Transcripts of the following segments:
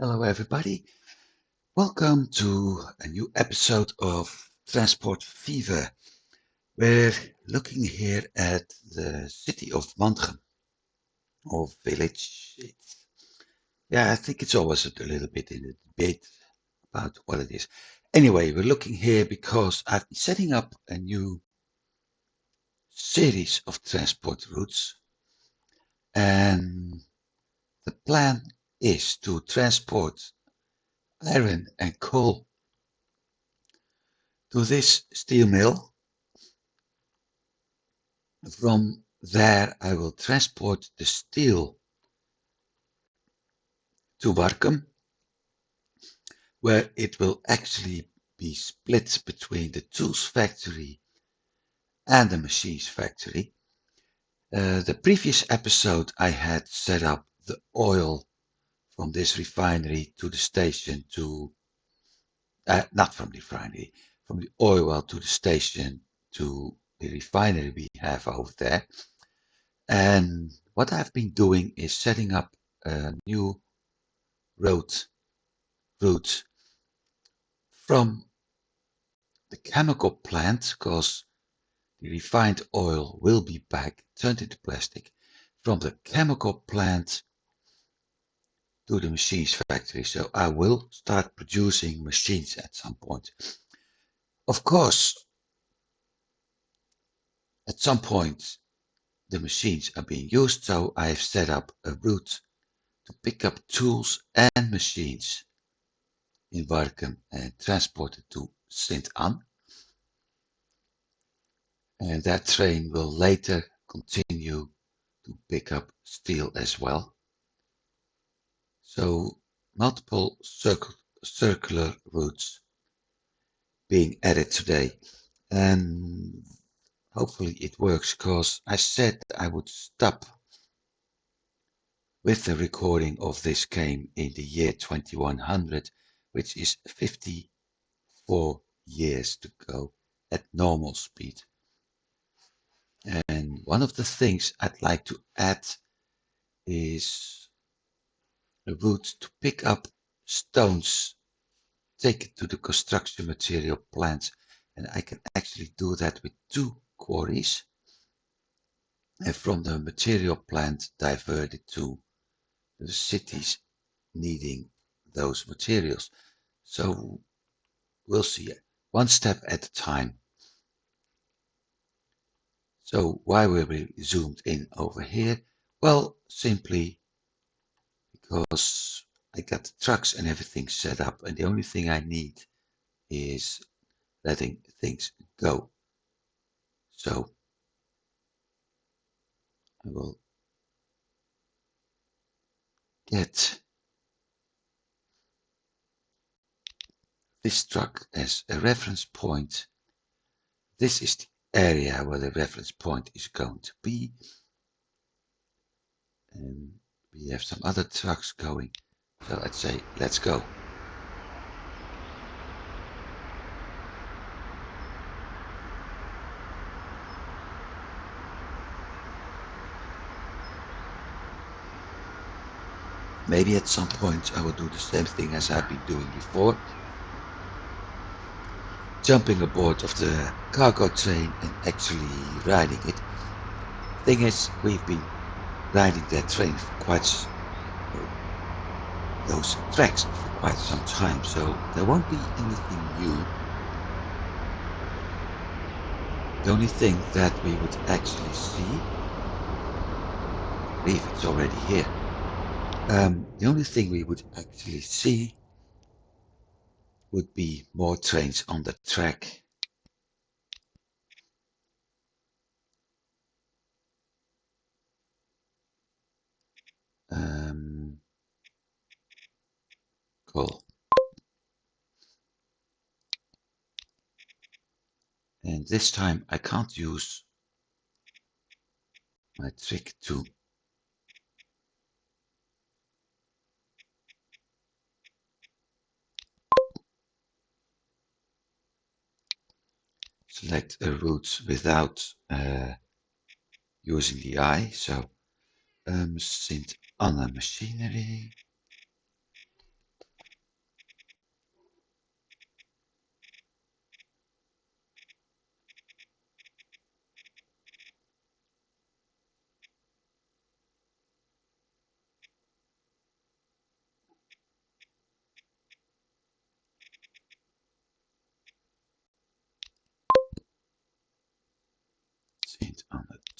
Hello, everybody. Welcome to a new episode of Transport Fever. We're looking here at the city of Mantrum, or village. I think it's always a little bit in a debate about what it is. Anyway, we're looking here because I've been setting up a new series of transport routes, and the plan is to transport iron and coal to this steel mill. From there I will transport the steel to Warkum, where it will actually be split between the tools factory and the machines factory. The previous episode I had set up the oil from this refinery to the station not from the refinery, from the oil well to the station to the refinery we have over there. And what I've been doing is setting up a new route from the chemical plant, because the refined oil will be back turned into plastic, from the chemical plant to the machines factory. So I will start producing machines at some point. Of course, at some point the machines are being used, so I've set up a route to pick up tools and machines in Warkum and transport it to Sint-Ann. And that train will later continue to pick up steel as well. So multiple circular routes being added today. And hopefully it works, because I said I would stop with the recording of this game in the year 2100, which is 54 years to go at normal speed. And one of the things I'd like to add is a route to pick up stones, take it to the construction material plants, and I can actually do that with two quarries, and from the material plant divert it to the cities needing those materials. So we'll see, one step at a time. So why were we zoomed in over here? Well, simply because I got the trucks and everything set up, and the only thing I need is letting things go. So I will get this truck as a reference point. This is the area where the reference point is going to be. And we have some other trucks going. So let's say, let's go. Maybe at some point I will do the same thing as I've been doing before. Jumping aboard of the cargo train and actually riding it. Thing is, we've been riding that train for those tracks for quite some time, so there won't be anything new. The only thing that we would actually see, I believe it's already here. The only thing we would actually see would be more trains on the track. Cool. And this time I can't use my trick to select a route without using the eye. So Sint Anna Machinery.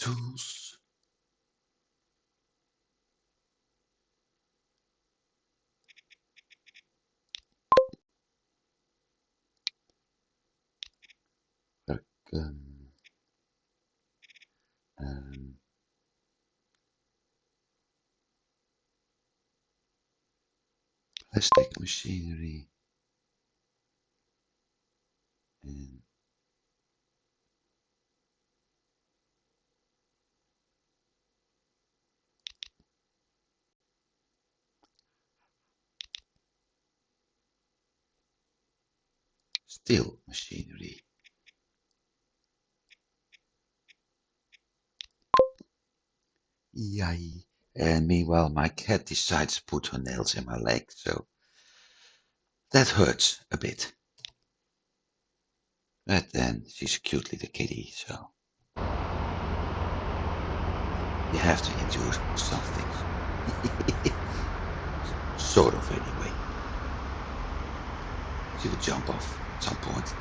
tools. Um, um, plastic machinery and steel machinery. Yay. And meanwhile, my cat decides to put her nails in my leg, so that hurts a bit. But then she's cute little kitty, so you have to endure some things. Sort of, anyway. She will jump off at some point.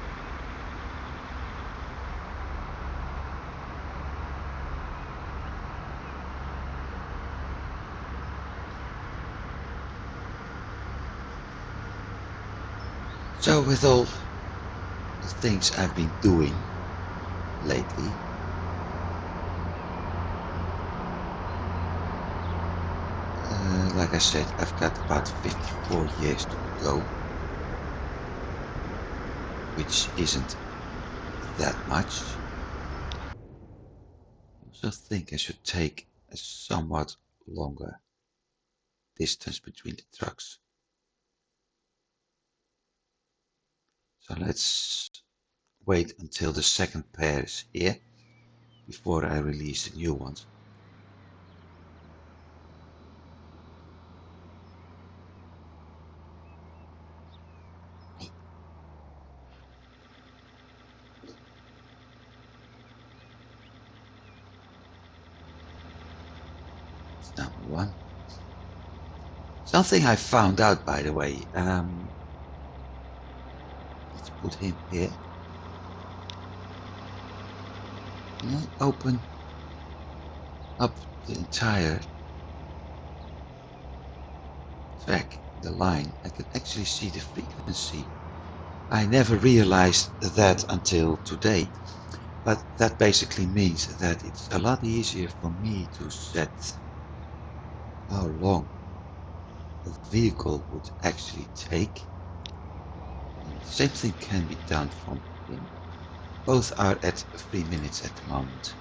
So with all the things I've been doing lately, like I said, I've got about 54 years to go, which isn't that much. I also think I should take a somewhat longer distance between the trucks. So let's wait until the second pair is here before I release the new ones. That's number one. Something I found out, by the way. Let's put him here. Open up the entire track, the line. I can actually see the frequency. I never realized that until today, but that basically means that it's a lot easier for me to set how long a vehicle would actually take. And the same thing can be done from him. Both are at 3 minutes at the moment.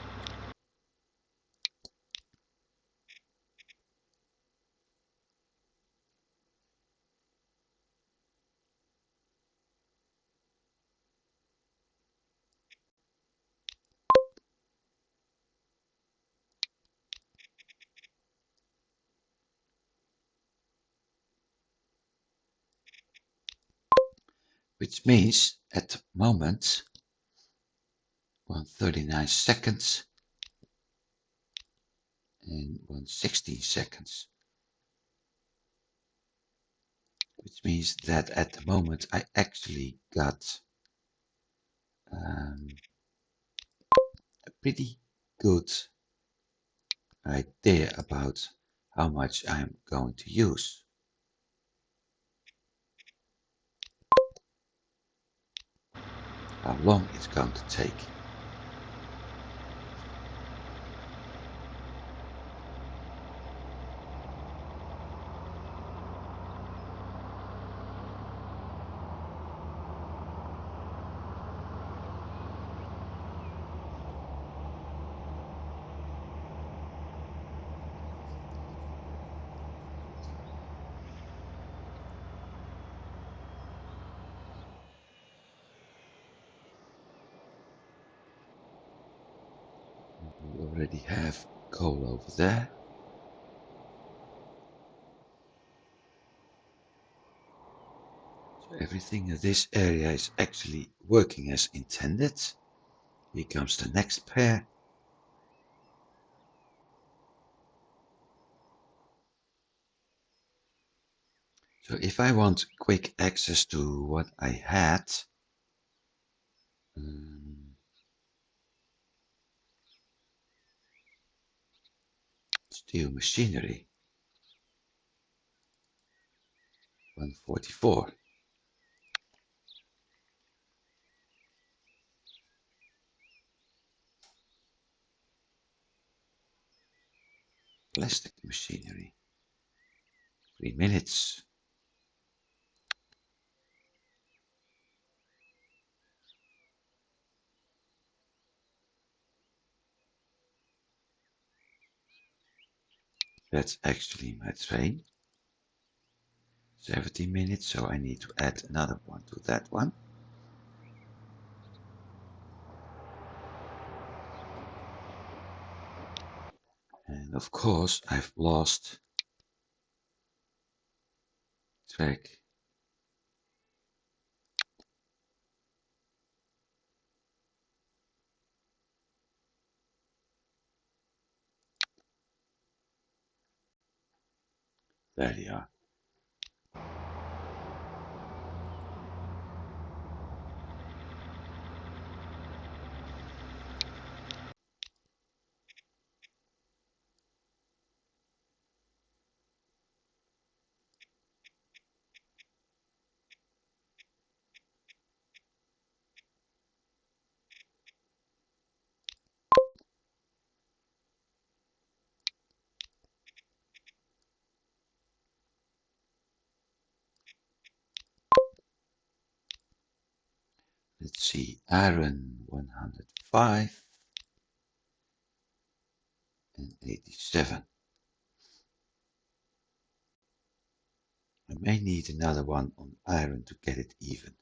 Which means at the moment 139 seconds and 116 seconds. Which means that at the moment I actually got a pretty good idea about how much I'm going to use. How long it's going to take. We already have coal over there. So everything in this area is actually working as intended. Here comes the next pair. So if I want quick access to what I had, Steel machinery, 144. Plastic machinery, 3 minutes. That's actually my train. 17 minutes, so I need to add another one to that one. And of course, I've lost track. There they are. Let's see, iron 105 and 87. I may need another one on iron to get it even.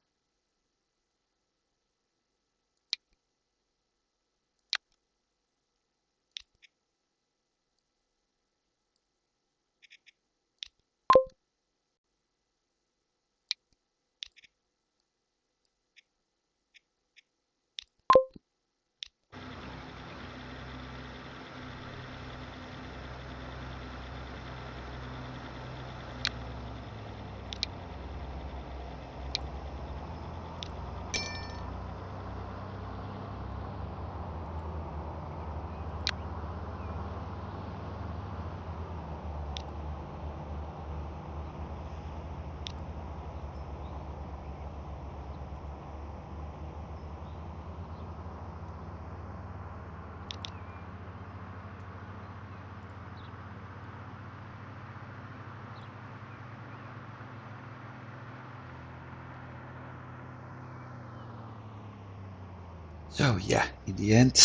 So yeah, in the end,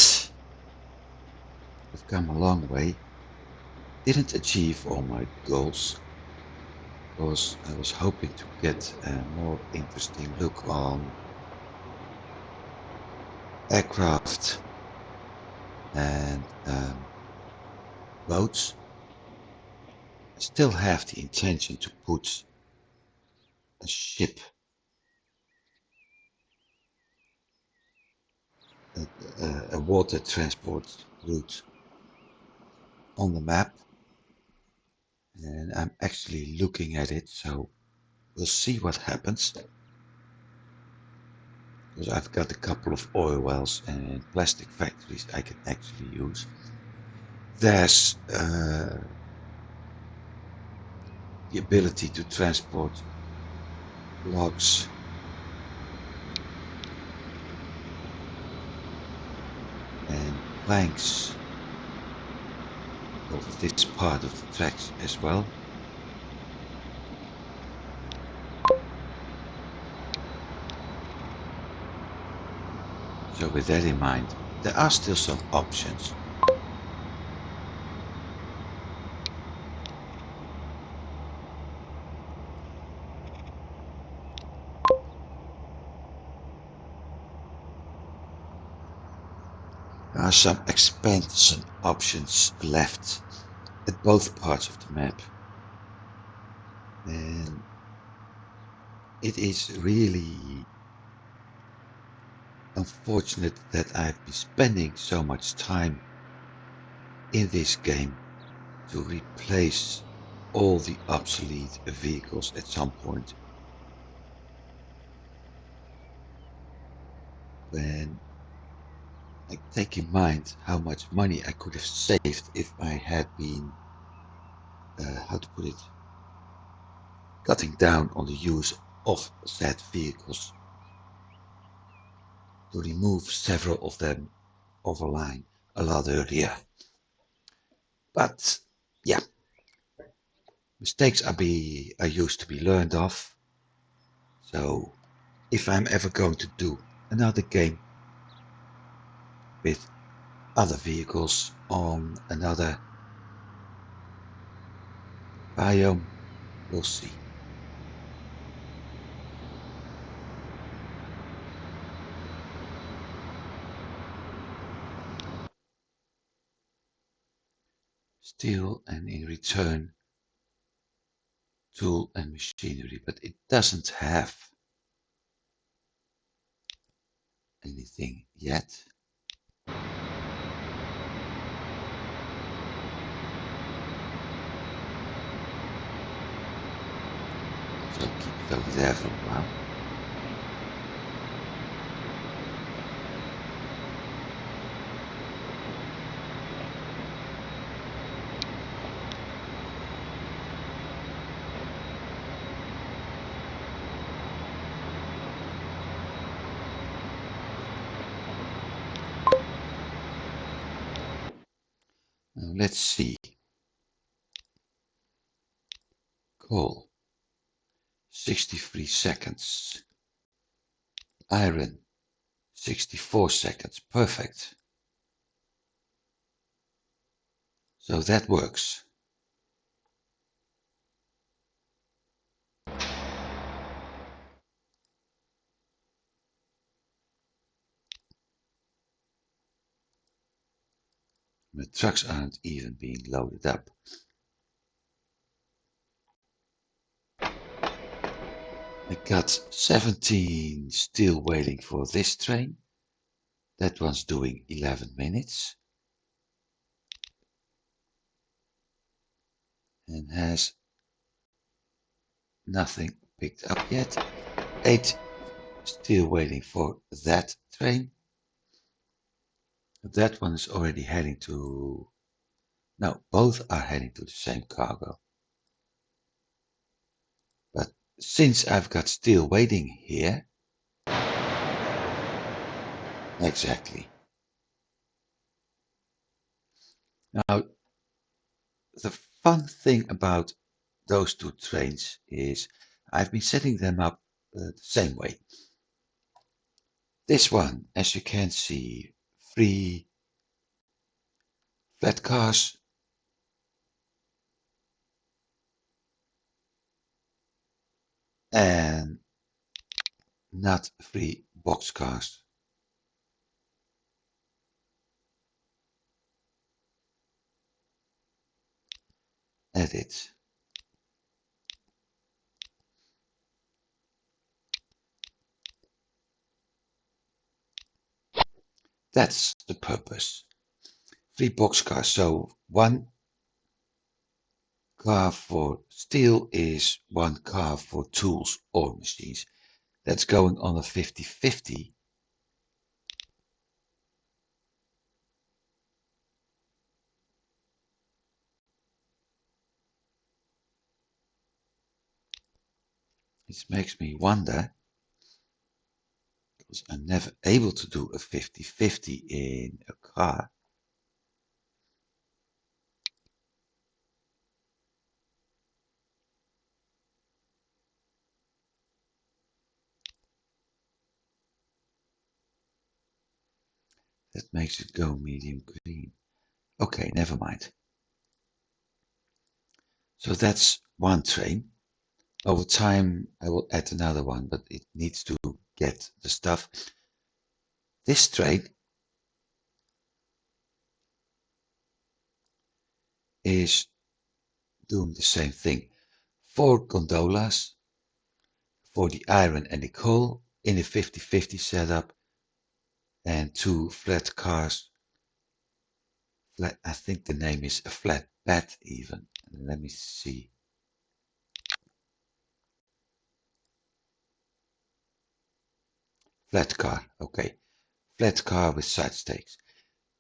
I've come a long way. Didn't achieve all my goals because I was hoping to get a more interesting look on aircraft and boats. I still have the intention to put a ship, a water transport route on the map, and I'm actually looking at it, so we'll see what happens. Because I've got a couple of oil wells and plastic factories I can actually use. There's the ability to transport logs and planks of this part of the tracks as well. So with that in mind, there are still some options. There are some expansion options left at both parts of the map. And it is really unfortunate that I've been spending so much time in this game to replace all the obsolete vehicles at some point. When I take in mind how much money I could have saved if I had been how to put it, cutting down on the use of said vehicles to remove several of them overline a lot earlier. But yeah, mistakes are used to be learned of. So if I'm ever going to do another game with other vehicles on another biome, we'll see. Steel and in return tool and machinery, but it doesn't have anything yet. So keep it over there for a while. Now let's see. Coal, 63 seconds. Iron, 64 seconds. Perfect. So that works. The trucks aren't even being loaded up. I got 17 still waiting for this train. That one's doing 11 minutes. And has nothing picked up yet. 8 still waiting for that train. That one is already heading to... No, both are heading to the same cargo. But since I've got still waiting here... Exactly. Now, the fun thing about those two trains is I've been setting them up the same way. This one, as you can see, 3 flat cars, and not 3 box cars. Edit. That's the purpose. 3 box cars, so 1 car for steel is 1 car for tools or machines. That's going on a 50-50. It makes me wonder, because I'm never able to do a 50-50 in a car. That makes it go medium green. Okay, never mind. So that's 1 train. Over time, I will add another one, but it needs to get the stuff. This train is doing the same thing. 4 gondolas for the iron and the coal in a 50-50 setup, and 2 flat cars. I think the name is a flat bed even. Let me see. Flat car, okay. Flat car with side stakes.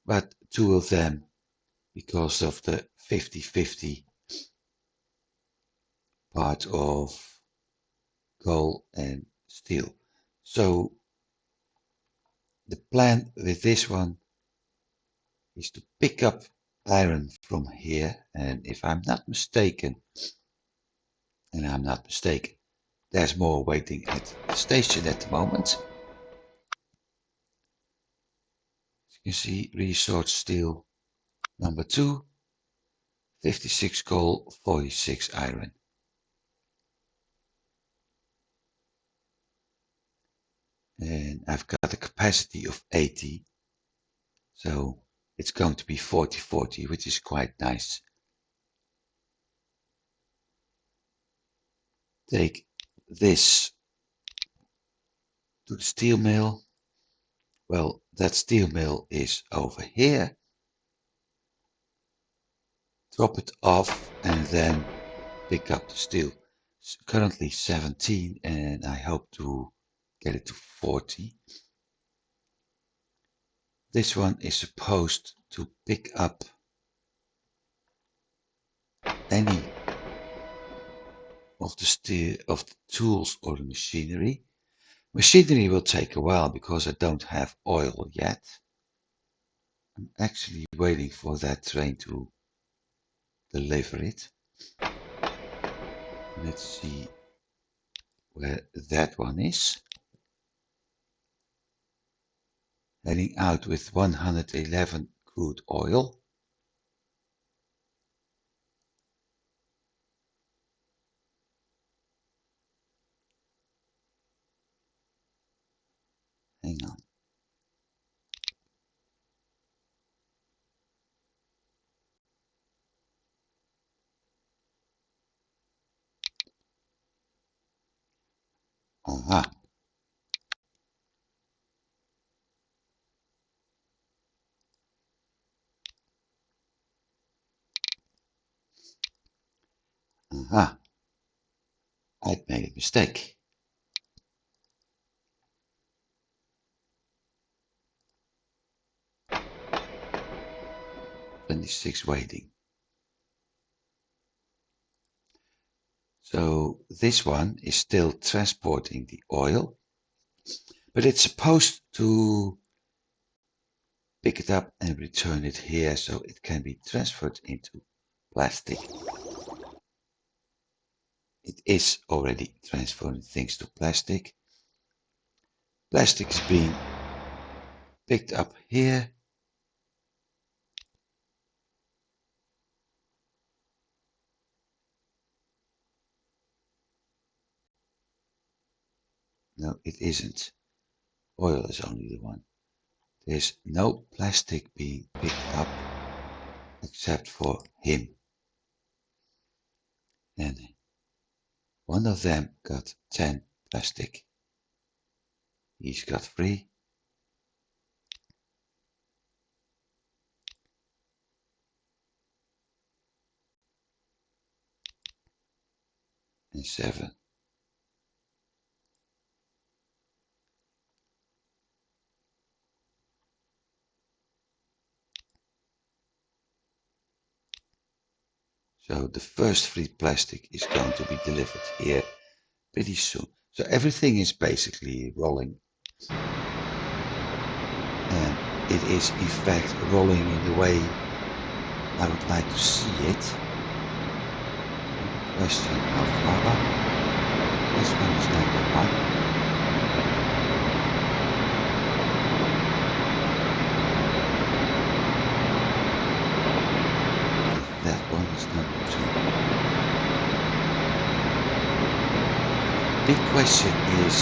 But 2 of them, because of the 50-50, part of coal and steel. So the plan with this one is to pick up iron from here, and if I'm not mistaken, there's more waiting at the station at the moment. As you can see, resource steel number 2, 56 coal, 46 iron. And I've got a capacity of 80, so it's going to be 40-40, which is quite nice. Take this to the steel mill. Well, that steel mill is over here. Drop it off and then pick up the steel. It's currently 17 and I hope to get it to 40. This one is supposed to pick up any of the steel of the tools or the machinery. Machinery will take a while because I don't have oil yet. I'm actually waiting for that train to deliver it. Let's see where that one is. Heading out with 111 crude oil. Hang on. Aha. Aha. I'd made a mistake. "26 waiting." So this one is still transporting the oil, but it's supposed to pick it up and return it here so it can be transferred into plastic. It is already transferring things to plastic. Plastic is being picked up here. No, it isn't. Oil is only the one. There's no plastic being picked up except for him. And one of them got 10 plastic. He's got 3. And 7. So the first free plastic is going to be delivered here pretty soon. So everything is basically rolling. And it is in fact rolling in the way I would like to see it. Question how far? This one is number 1. That one is number 2. Big question is,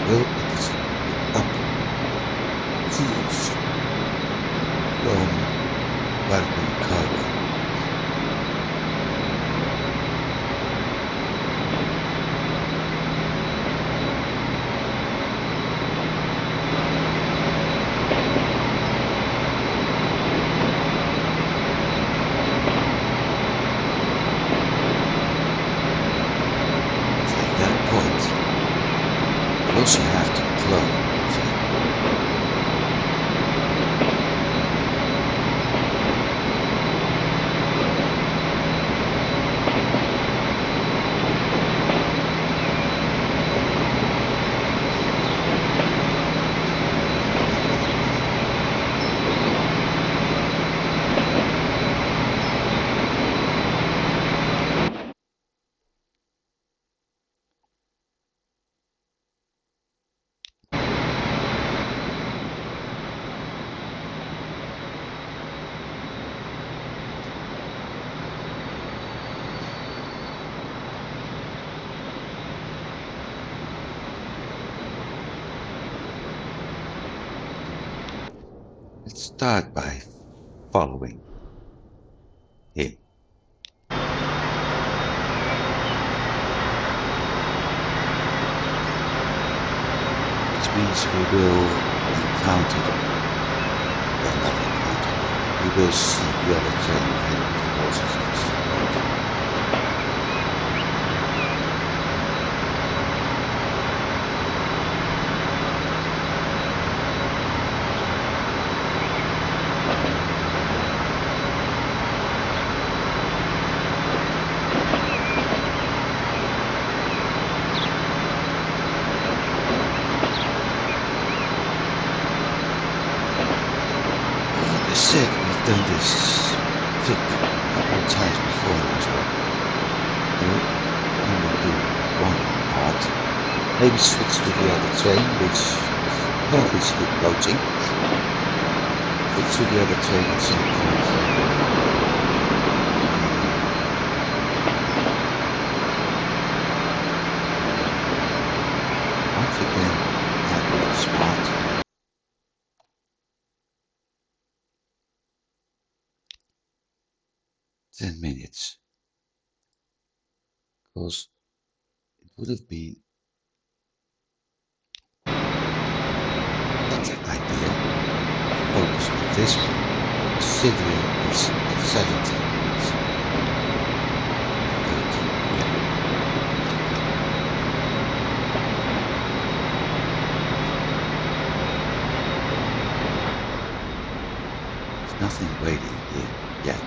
will it pick up tools from Barton Cargo? At that point, you also have to clone. Let's start by following him. Which means we will encounter, well, not encounter, we will see the other train heading towards us if we see it. Like I said, we've done this trick a couple of times before now, so we'll only do one part. Maybe switch to the other train, which is currently still approaching. Switch to the other train at some point. Once again, that little spot. 10 minutes. Because it would have been better idea to focus on this one, considering it's at 17 minutes. 13, yeah. There's nothing waiting here yet.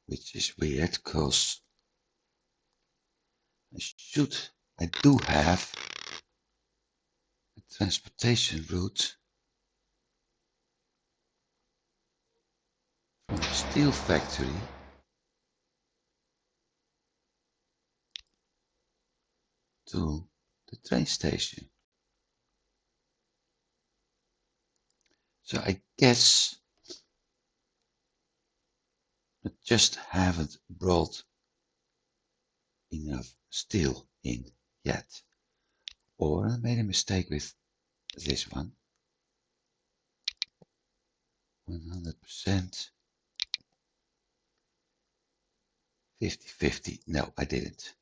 Which is weird, because I do have a transportation route from the steel factory to the train station. So I guess I just haven't brought enough steel in yet. Or I made a mistake with this one. 100%. 50-50. No, I didn't.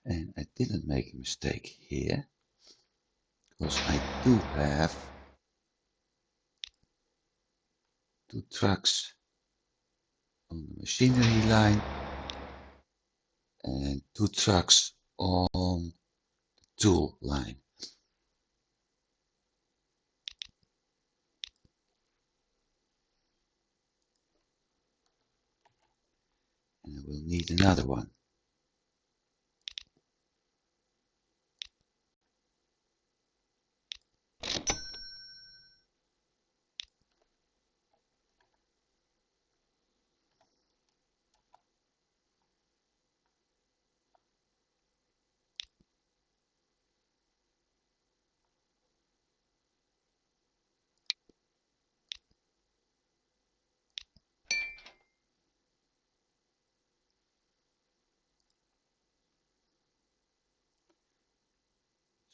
And I didn't make a mistake here, because I do have 2 trucks on the machinery line and 2 trucks on the tool line. And I will need another one.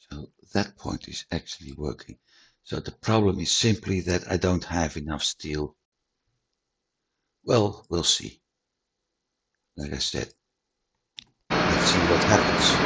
So that point is actually working. So the problem is simply that I don't have enough steel. Well, we'll see. Like I said, let's see what happens.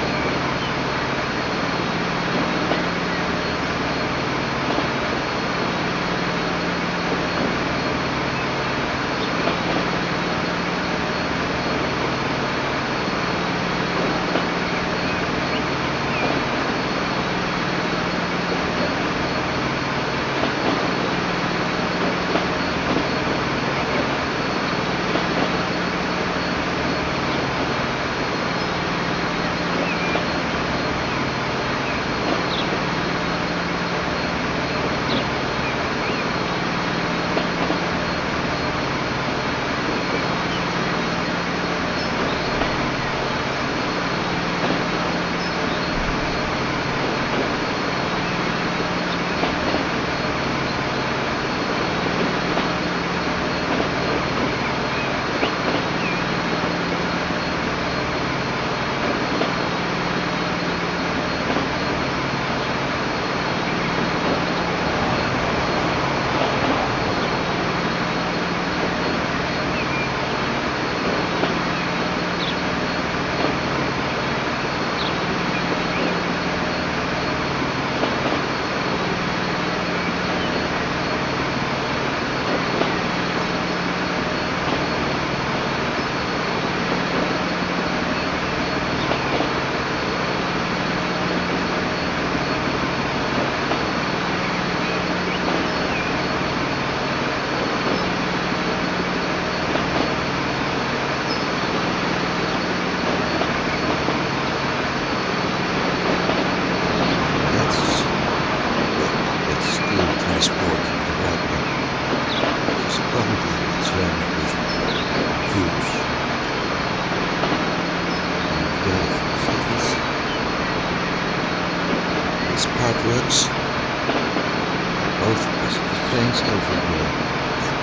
the trains over here. That's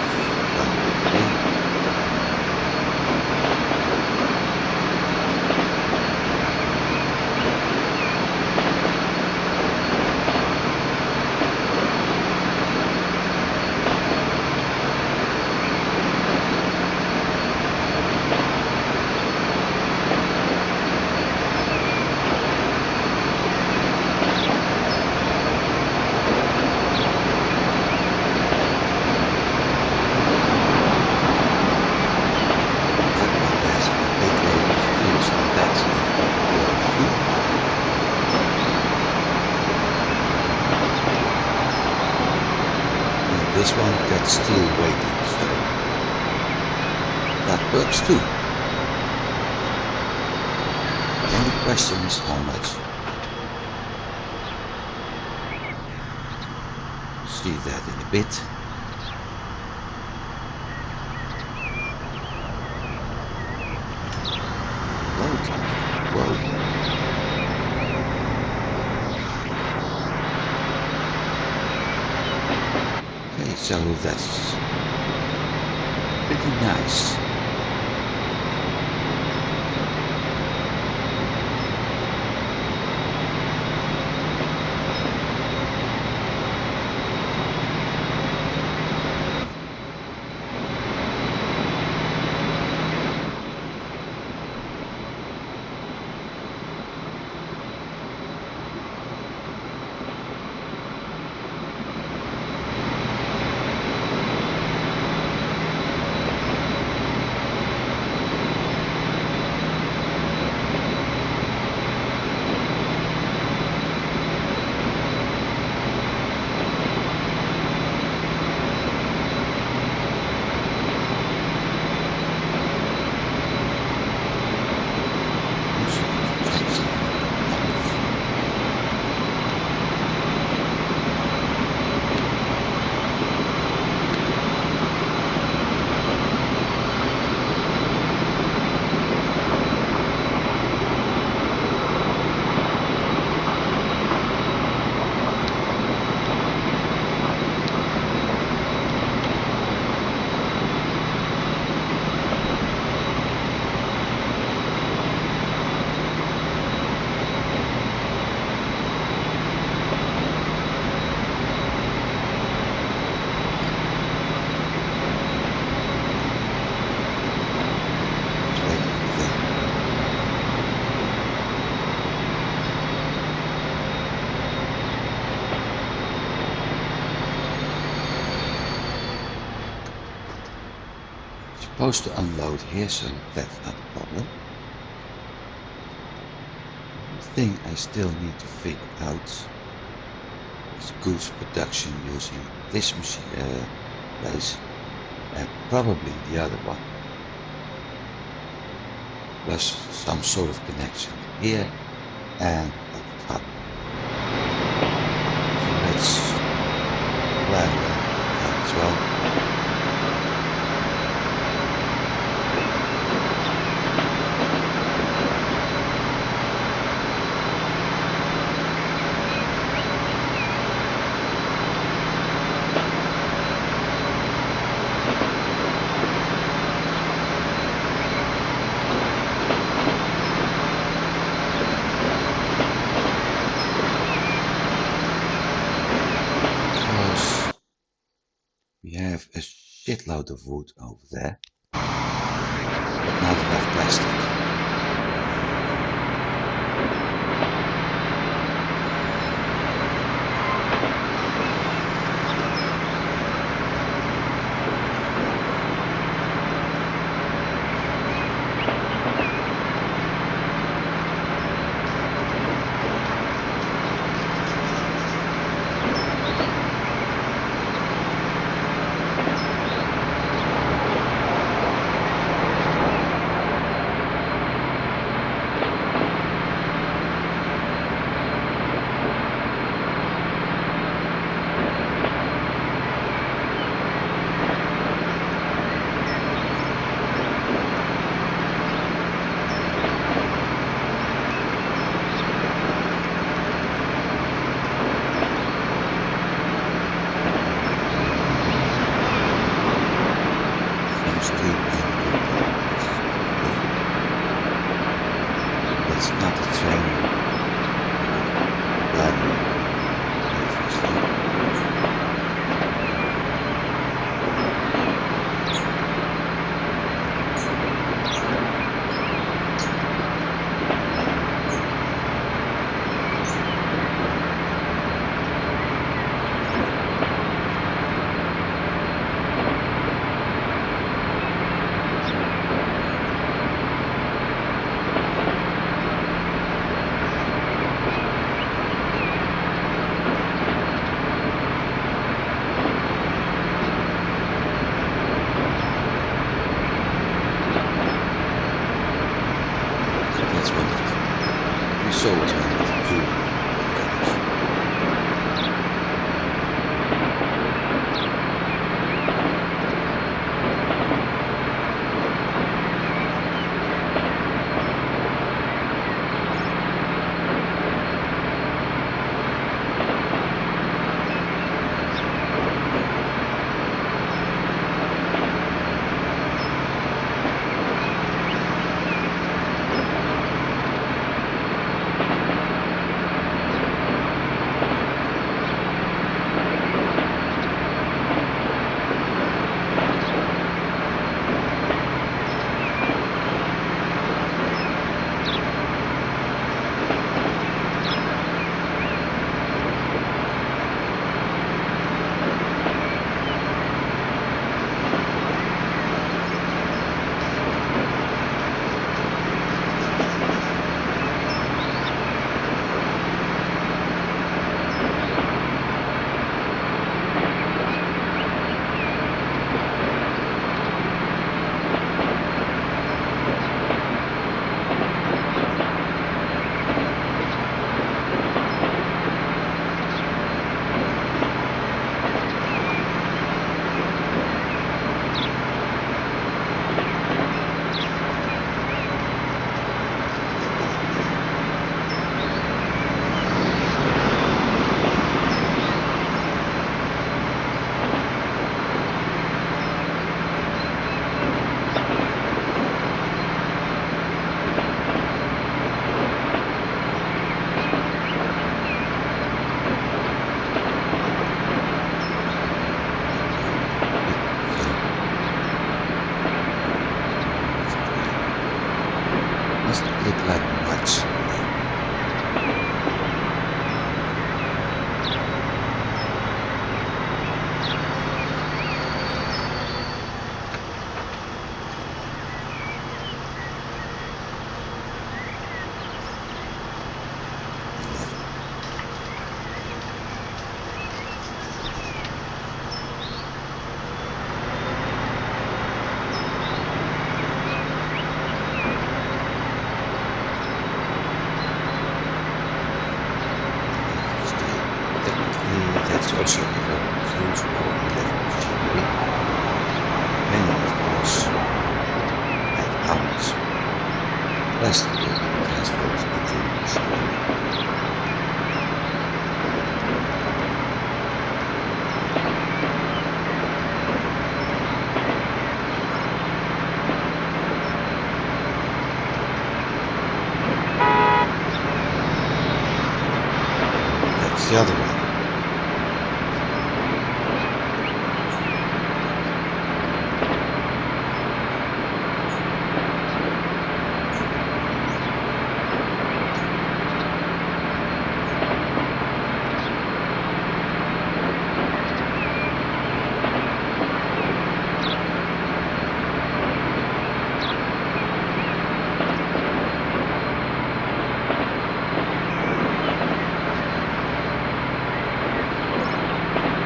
well, okay. This one gets still waiting, so that works too. The only question is how much. See that in a bit. Whoa. Okay, so that's pretty nice. Supposed to unload here, so that's not a problem. One thing I still need to figure out is goods production using this machine place and probably the other one. Plus some sort of connection here and at the top. So let's plan that as well. We have a shitload of wood over there, but not enough plastic. keep in good practice. That's not a training or planning previously. So that's one of the results when you do meditation. Must look like much. Still, technically, that's also 11 joules or 11 Curie, depending, of course, at how much plastic will be transferred into the machine. That's the other one.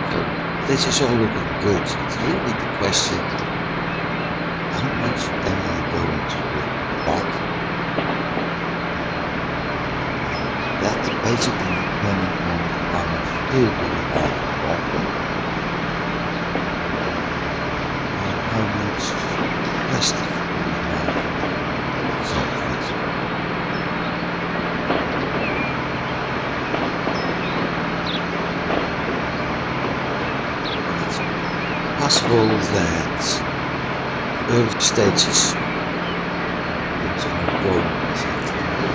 So this is all looking good. It's really the question, how much am I going to do? But that's basically depending on how I feel doing all the walking and how much plastic will we make as a result of it. And it's possible that early stages. Things are growing as I think.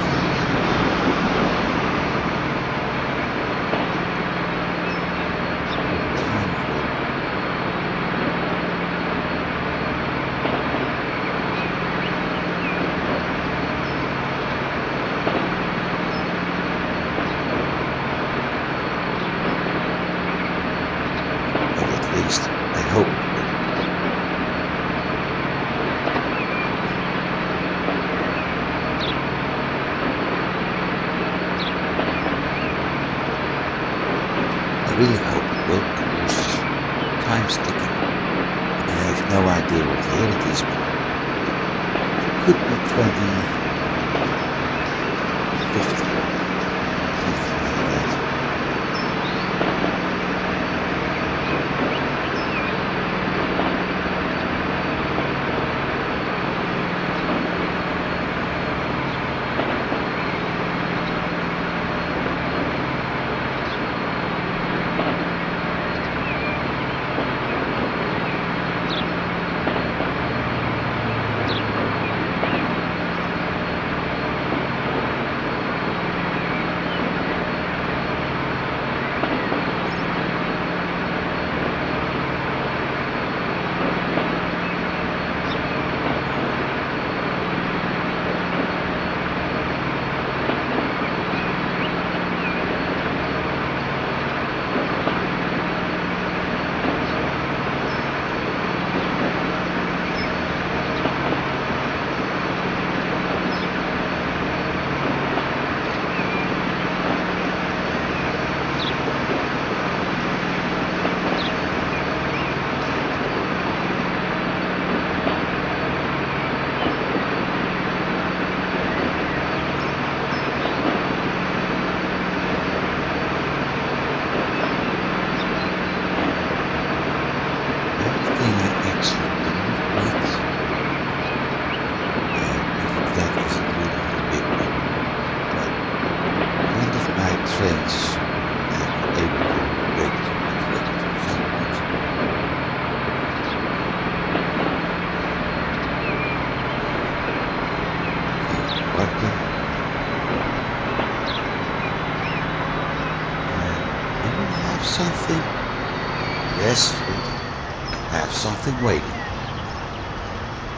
Time for but at least I hope it will. I really hope it will because time's ticking. I have no idea what year it is, but it could be 2050, something like that. One thing I actually don't need, even that isn't really a big problem, but none of my trains have been able to wait to get ready to Zandvoort. Okay, parking. Do we have something? Yes, we do. We have something waiting.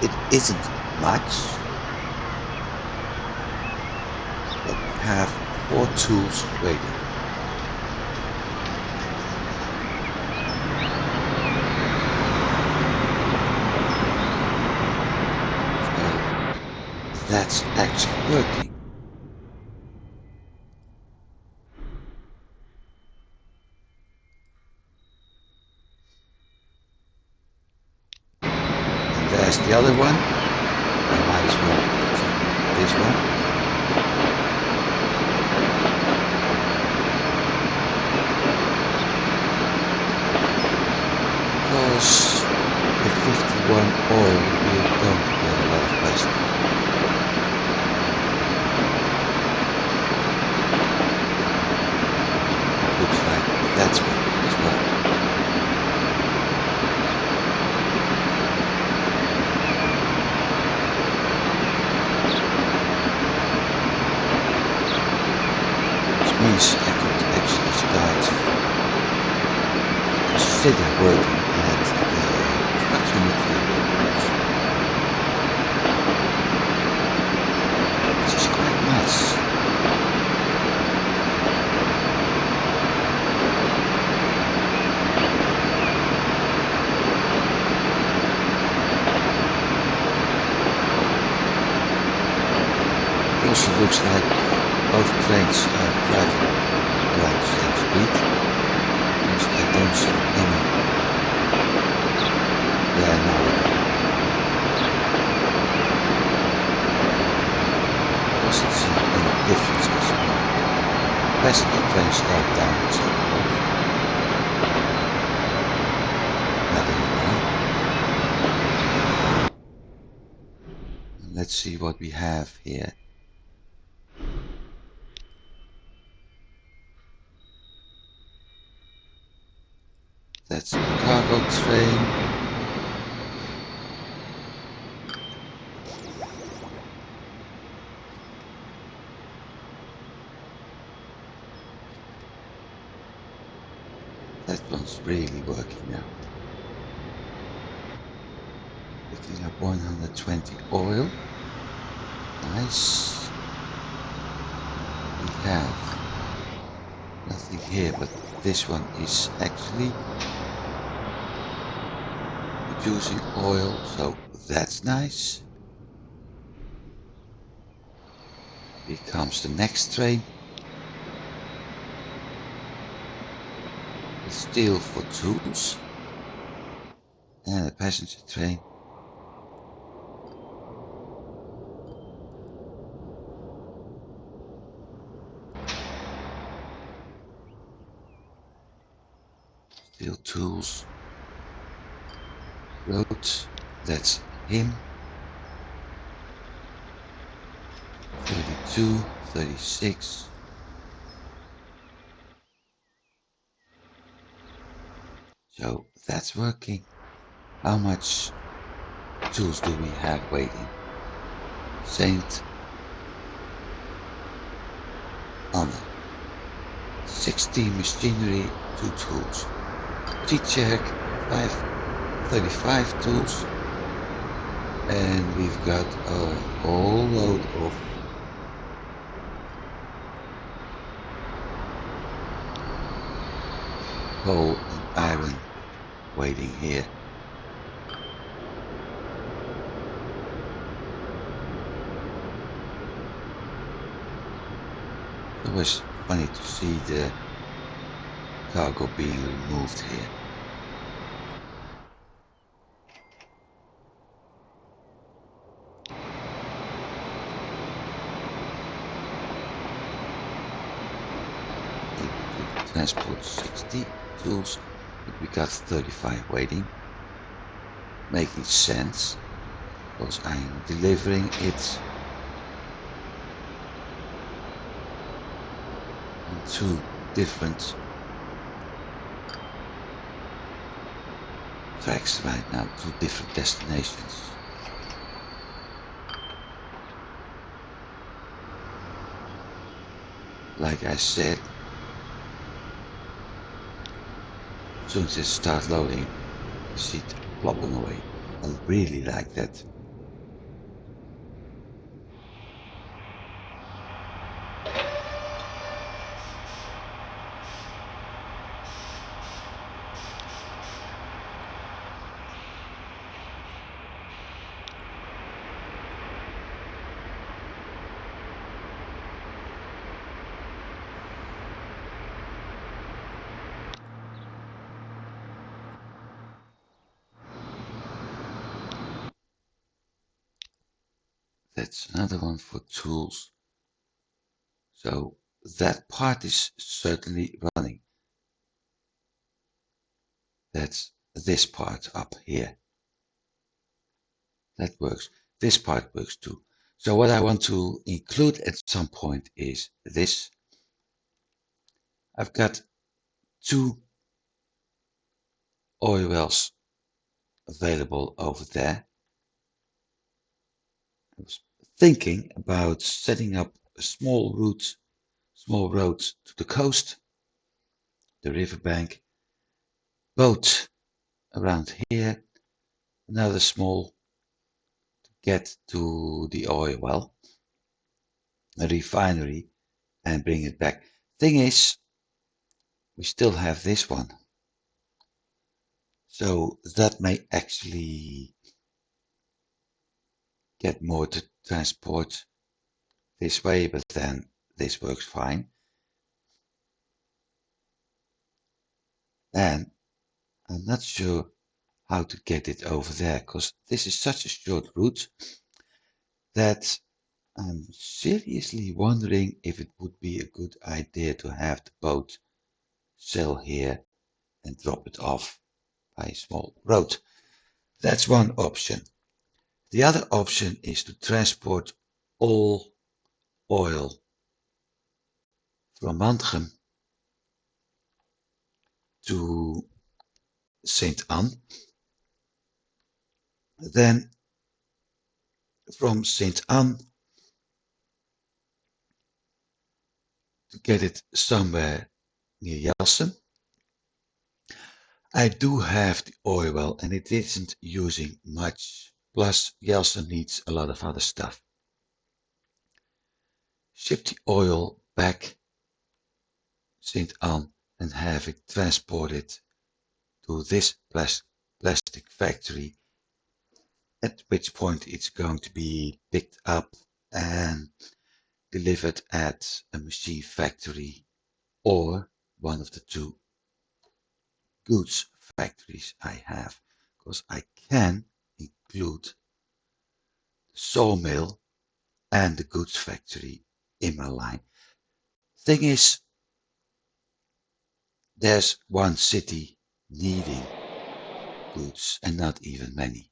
It isn't much, but we have 4 tools waiting. So that's actually working. And there's the other one. I might as well put this one. Because with 51 oil we're going to get a lot of plastic. It looks like that's working as well. Which means I could actually start consider working at the construction materials, which is quite nice. It also looks like both trains are driving around the same speed, because I don't see any. Yeah, now we do. Doesn't see any differences. Passenger trains start down at some point. Another one. Let's see what we have here. That's a cargo train. It's really working now. Picking up 120 oil. Nice. We have nothing here, but this one is actually producing oil, so that's nice. Here comes the next train. With steel for tools. And a passenger train. Steel tools. Road. That's him. 32, 36. So that's working. How much tools do we have waiting? Saint Anna. 16 machinery, 2 tools. T-check, 35 tools. And we've got a whole load of coal and iron waiting here. It was funny to see the cargo being removed here. Able to transport 60 tools, but we got 35 waiting. Making sense, because I am delivering it on 2 different tracks right now, 2 different destinations. Like I said, as soon as it starts loading, you see it plopping away. I really like that. That's another one for tools. So that part is certainly running. That's this part up here. That works. This part works too. So what I want to include at some point is this. I've got 2 oil wells available over there. I was thinking about setting up a small road to the coast, the riverbank, boat around here, another small to get to the oil well, a refinery, and bring it back. Thing is, we still have this one. So that may actually get more to transport this way, but then this works fine. And I'm not sure how to get it over there, because this is such a short route that I'm seriously wondering if it would be a good idea to have the boat sail here and drop it off by a small road. That's one option. The other option is to transport all oil from Mantrum to St. Anne. Then from St. Anne to get it somewhere near Jassem. I do have the oil well and it isn't using much. Plus, he also needs a lot of other stuff. Ship the oil back St. Anne and have it transported to this plastic factory, at which point it's going to be picked up and delivered at a machine factory or one of the two goods factories I have, because I can include the sawmill and the goods factory in my line. Thing is, there's one city needing goods and not even many.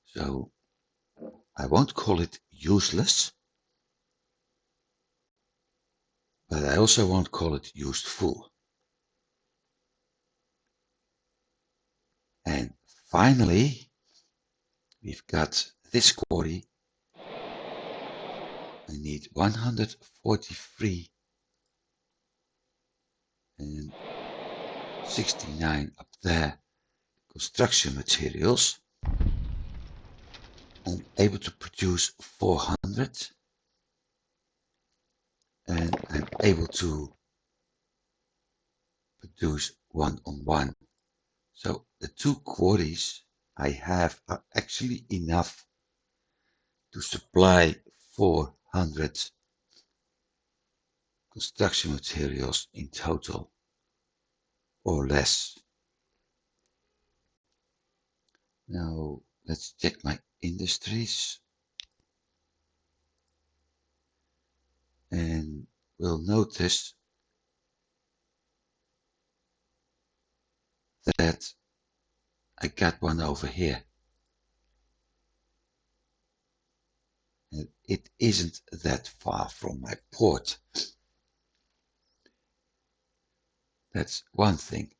So I won't call it useless, but I also won't call it useful. And finally, we've got this quarry. I need 143 and 69 up there. Construction materials. I'm able to produce 400 and I'm able to produce 1 on 1. So the two quarries I have are actually enough to supply 400 construction materials in total, or less. Now let's check my industries and we'll notice that I got one over here. And it isn't that far from my port. That's one thing.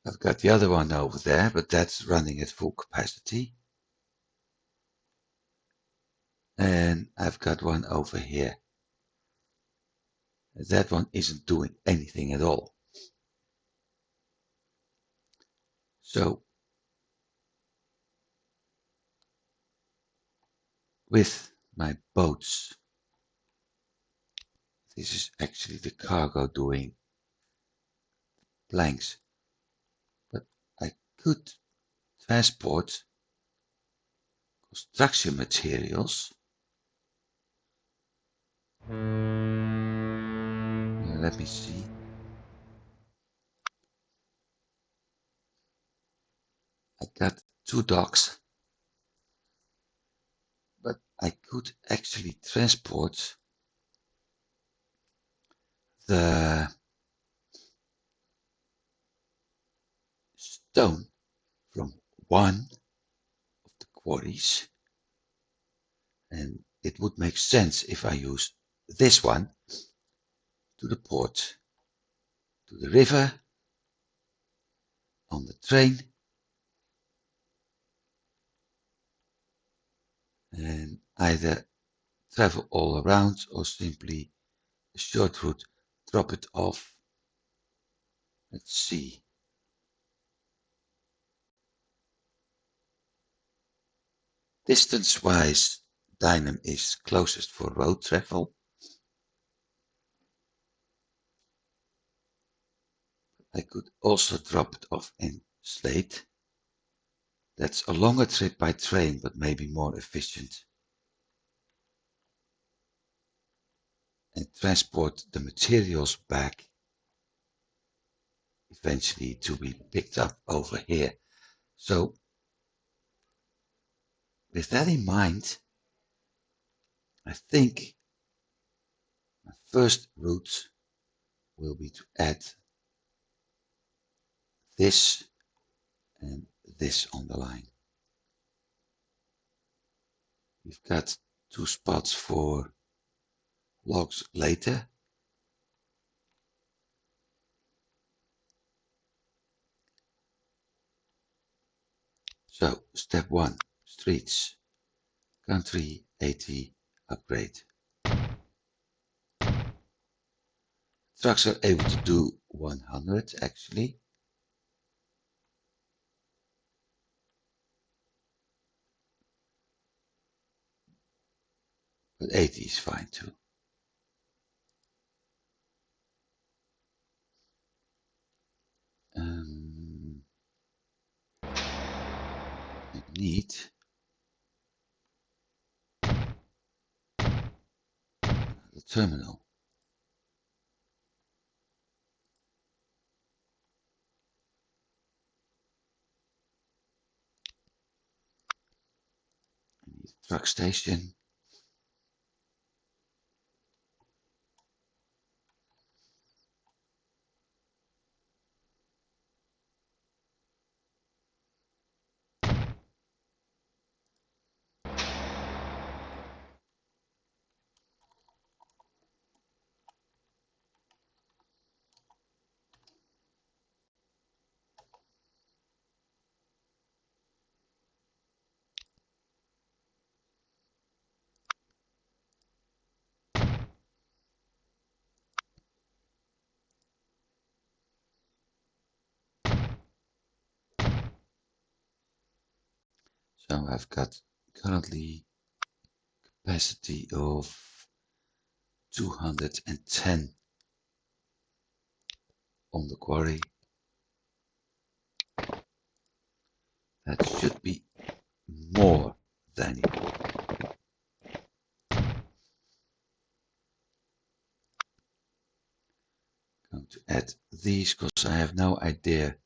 I've got the other one over there, but that's running at full capacity. And I've got one over here. That one isn't doing anything at all. So with my boats, this is actually the cargo doing planks, but I could transport construction materials. Now let me see. I got two docks, but I could actually transport the stone from one of the quarries, and it would make sense if I use this one to the port, to the river, on the train, and either travel all around or simply a short route, drop it off. Let's see. Distance-wise, Dynam is closest for road travel. I could also drop it off in Slate. That's a longer trip by train, but maybe more efficient. And transport the materials back eventually to be picked up over here. So with that in mind, I think my first route will be to add this and this on the line. We've got two spots for logs later. So step 1, streets, country 80 upgrade. Trucks are able to do 100 actually. But 80 is fine too. I need the terminal. I need a truck station. So I've got currently capacity of 210 on the quarry. That should be more than enough. Going to add these because I have no idea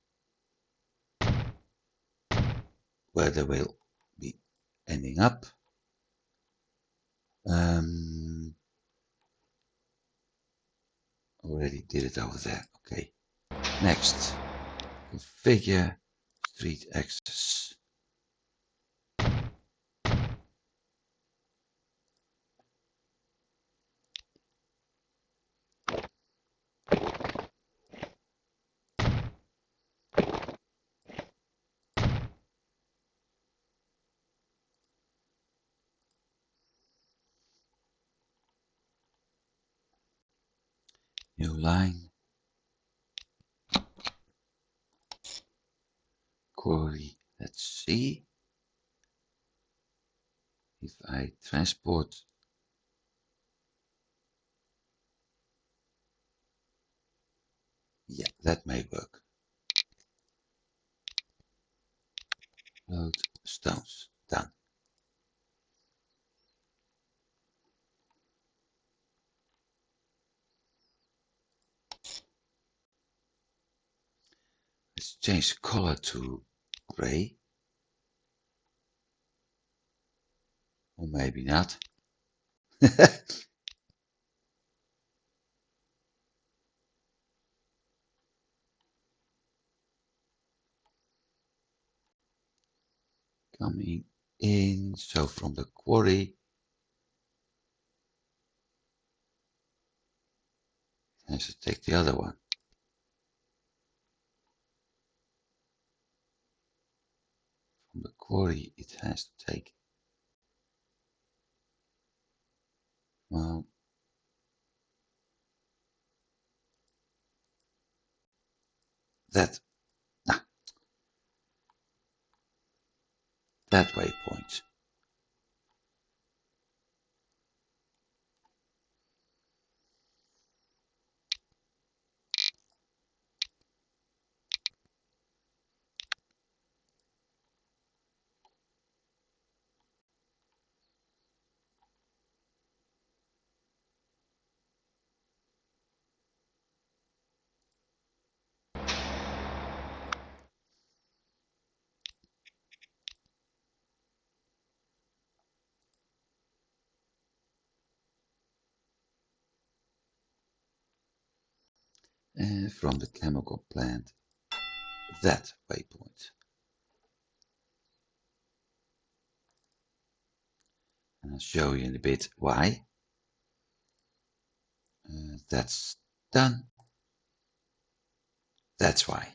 where they will be ending up. Already did it over there. Okay. Next, configure street access. New line. Quarry. Let's see if I transport. Yeah, that may work. Load stones. Done. Let's change the color to gray. Or maybe not. Coming in. So from the quarry, it has to take the other one. From the quarry, it has to take. Well, that. Ah, that waypoint. And from the chemical plant, that waypoint. And I'll show you in a bit why. That's done. That's why.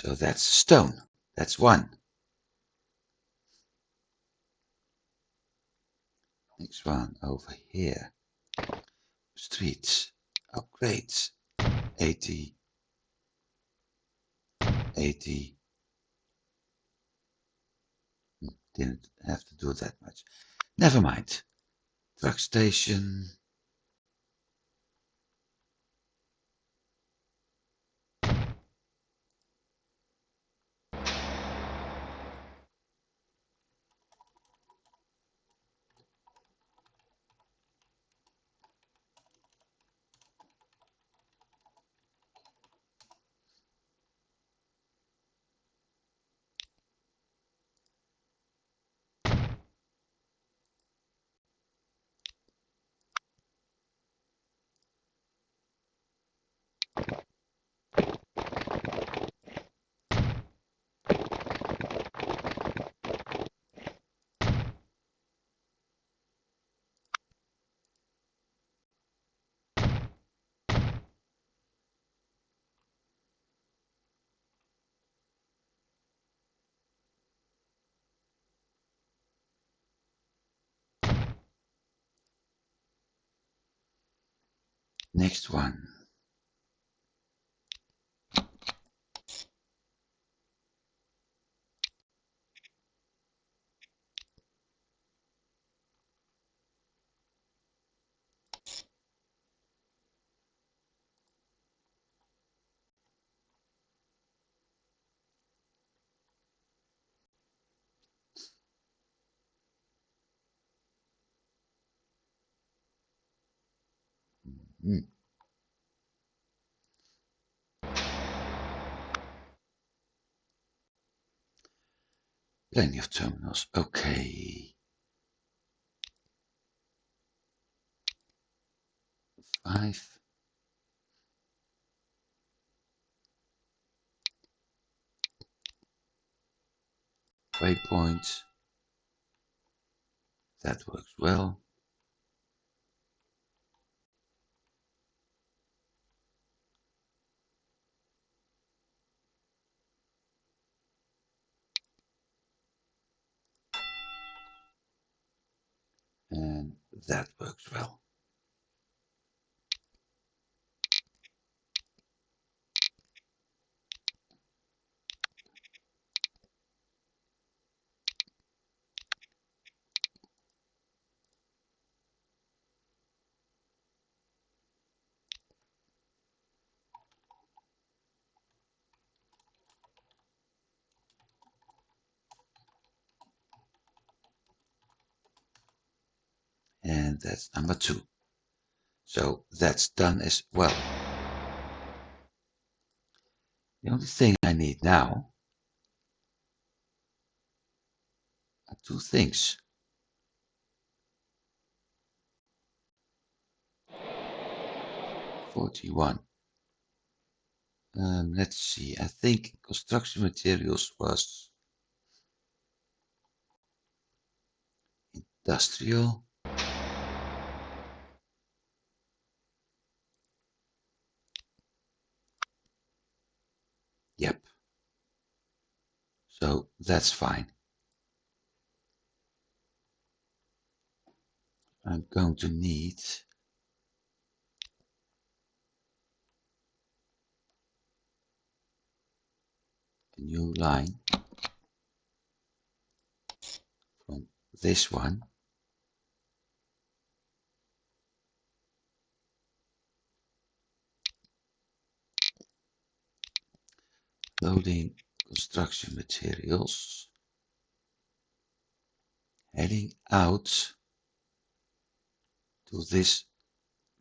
So that's stone. That's one. Next one over here. Streets. Upgrades. 80. 80. Didn't have to do that much. Never mind. Truck station. Next one. Hmm. Plenty of terminals. Okay. 5. Waypoint. That works well. And that works well. And that's number 2. So that's done as well. The only thing I need now are 2 things. 41. Let's see. I think construction materials was industrial. Yep. So that's fine. I'm going to need a new line from this one. Loading construction materials. Heading out to this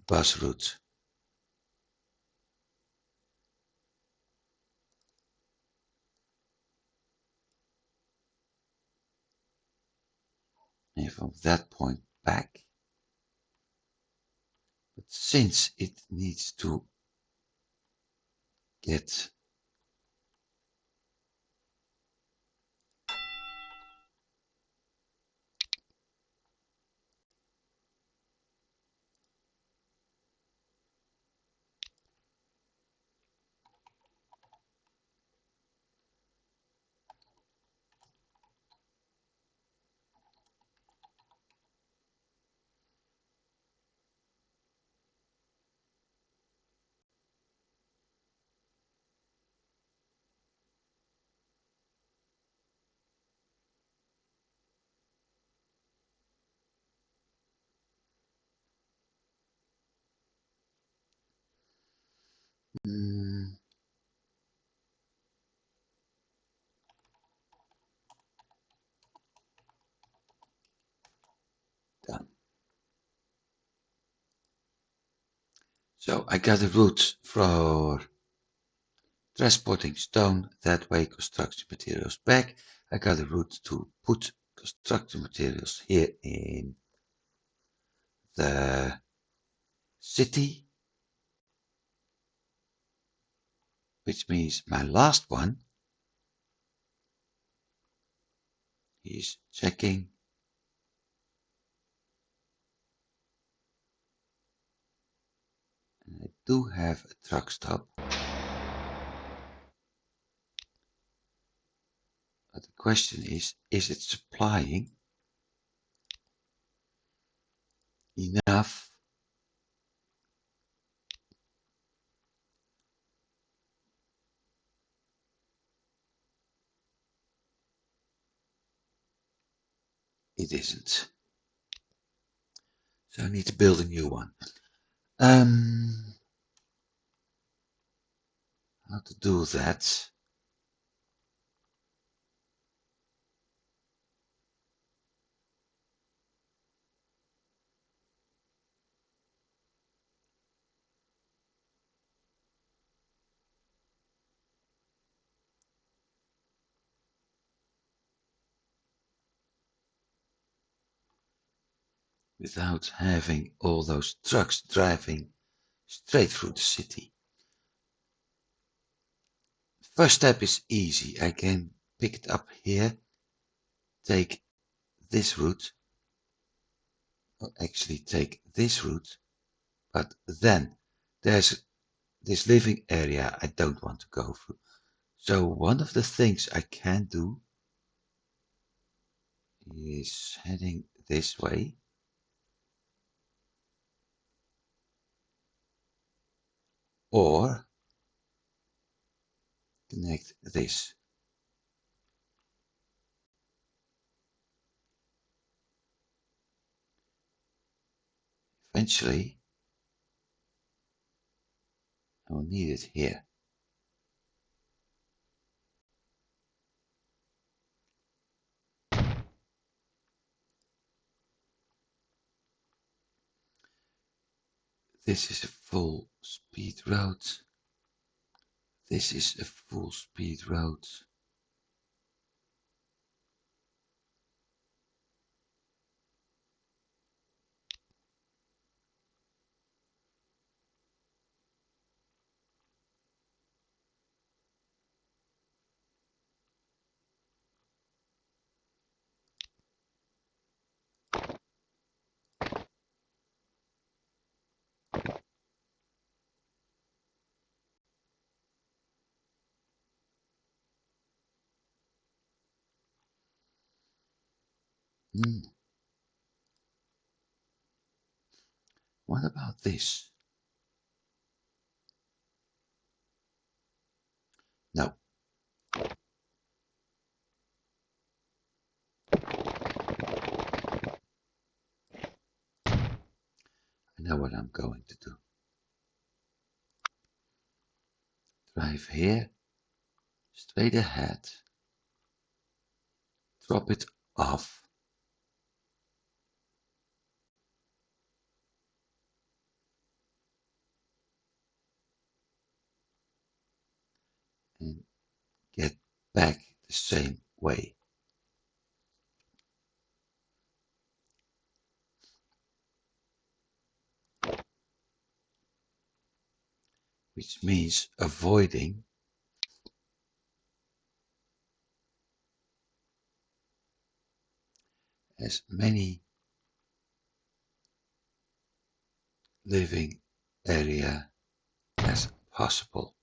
bus route. And from that point back. But since it needs to get So I got a route for transporting stone, that way construction materials back. I got a route to put construction materials here in the city, which means my last one is checking. And I do have a truck stop. But the question is it supplying enough it isn't. So I need to build a new one. How to do that? Without having all those trucks driving straight through the city. First step is easy. I can pick it up here, take this route, or actually take this route, but then there's this living area I don't want to go through. So one of the things I can do is heading this way, or connect this. Eventually, I will need it here. This is a full speed road. This is a full speed road. What about this? No. I know what I'm going to do. Drive here, straight ahead, drop it off, and get back the same way. Which means avoiding as many living area as possible.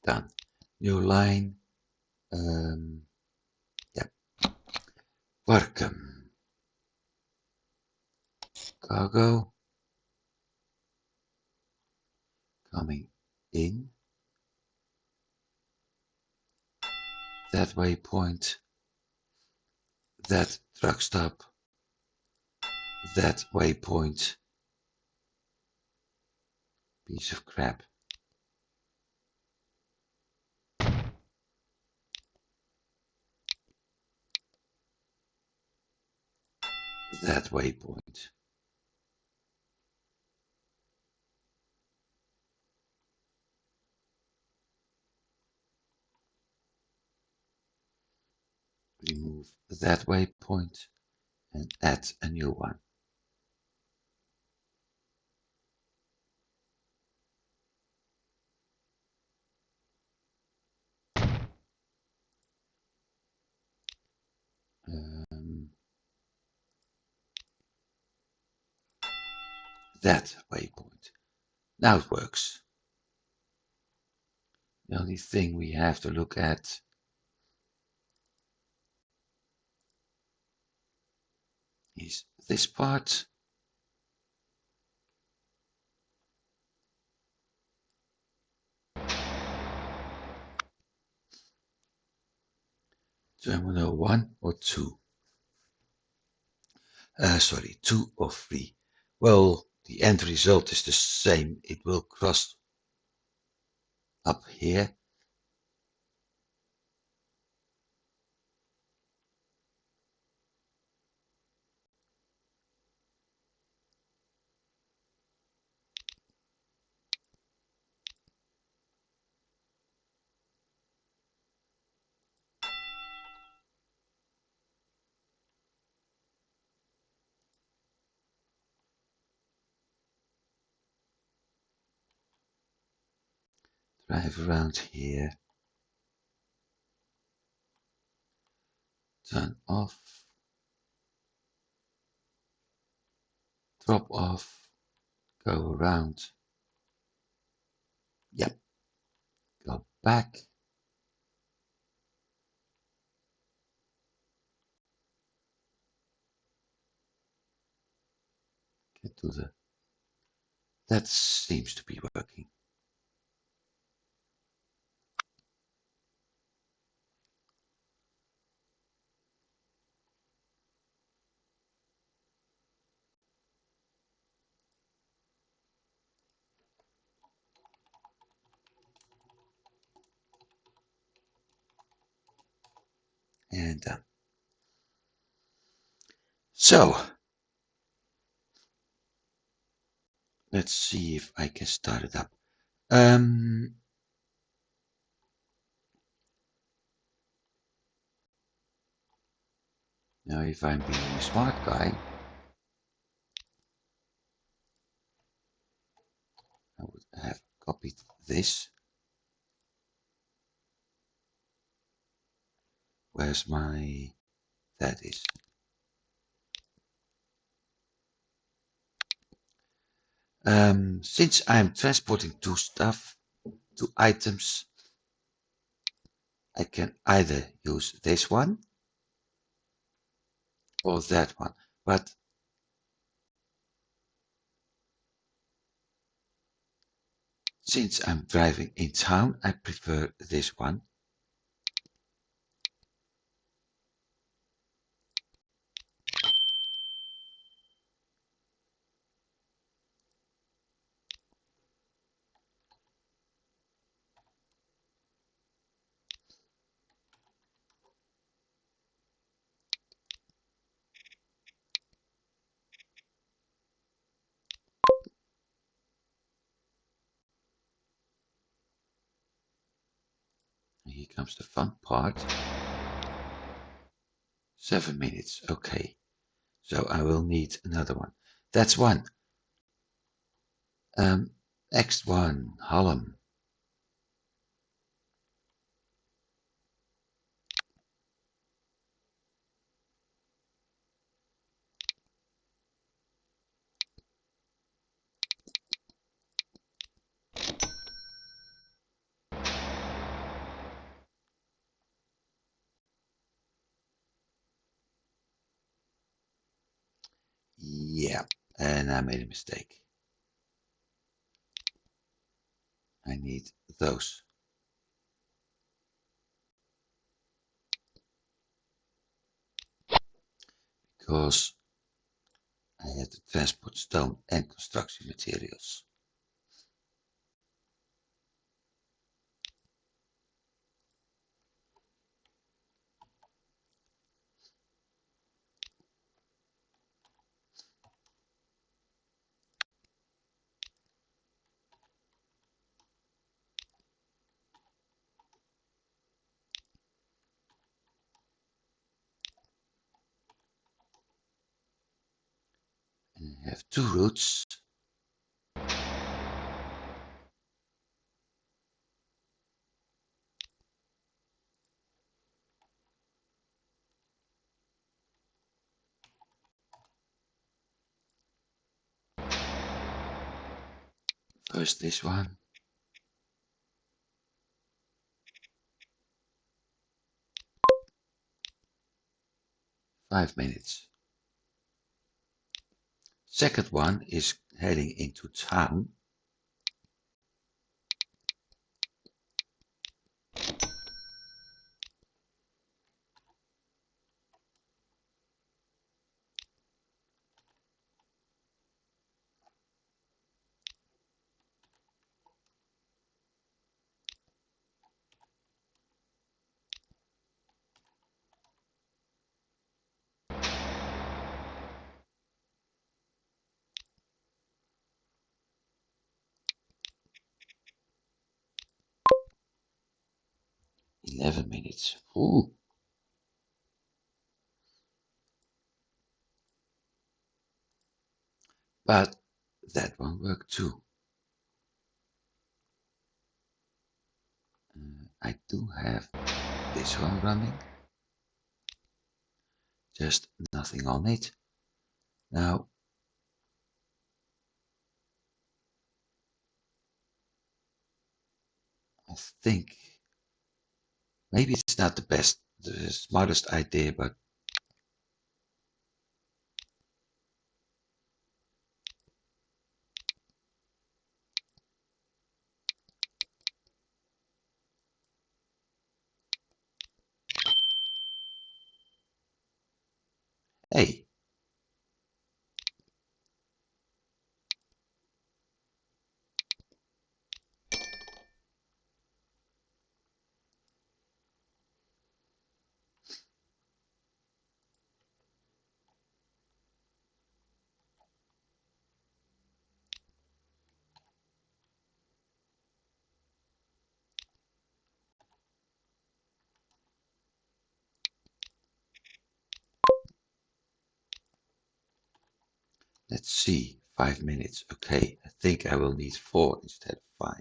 Done. New line. Yeah. Welcome. Cargo coming in. That waypoint. That truck stop. That waypoint. Piece of crap. that waypoint. Remove that waypoint and add a new one. That waypoint. Now it works. The only thing we have to look at is this part. Terminal 1 or 2. Sorry, 2 or 3. Well, the end result is the same. It will cross up here. Drive around here. Turn off. Drop off. Go around. Yep. Go back. Get to the... That seems to be working. And done. So, let's see if I can start it up. Now, if I'm being a smart guy, I would have copied this. Where's my... That is. Since I'm transporting two items, I can either use this one or that one. But since I'm driving in town, I prefer this one. And here comes the fun part. 7 minutes, okay. So I will need another one. That's one. Next one, Hallam. Yeah, and I made a mistake. I need those. Because I had to transport stone and construction materials. have two routes. First this one. $5. Second one is heading into town. $11. Ooh. But that one worked too. I do have this one running. Just nothing on it. Now, I think maybe it's not the smartest idea, but hey, let's see. 5 minutes. Okay, I think I will need 4 instead of 5.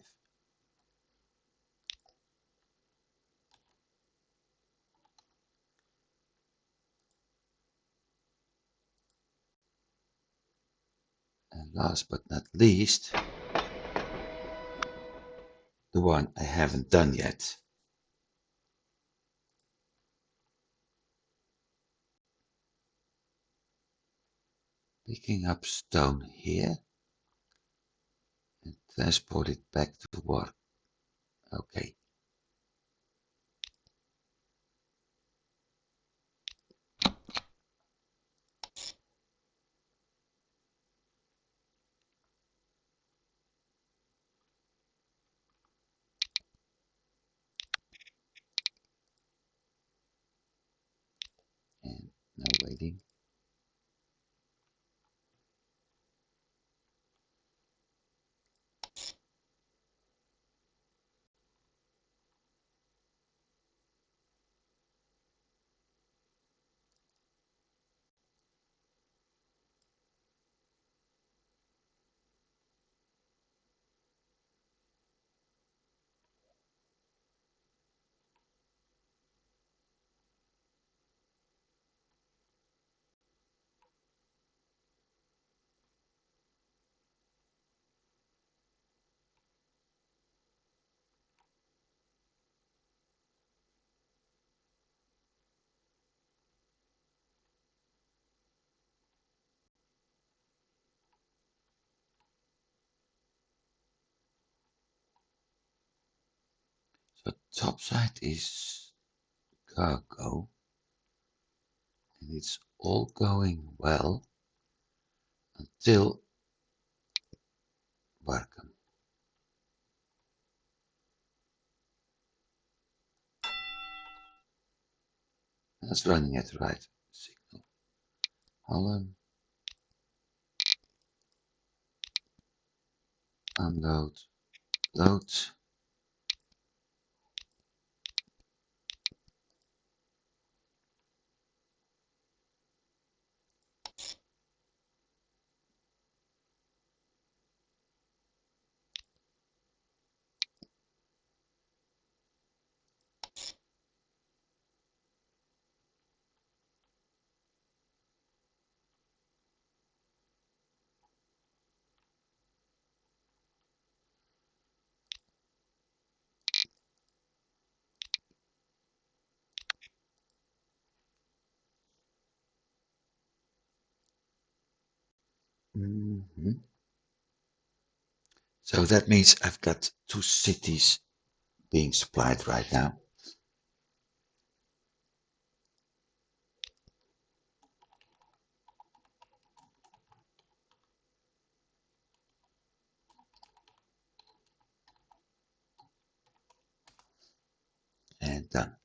And last but not least, the one I haven't done yet. Picking up stone here and transport it back to work. Okay. And now waiting. So top side is cargo, and it's all going well until Barkham. That's running at the right signal. Holland, unload, load. Mhm. So that means I've got two cities being supplied right now. And done.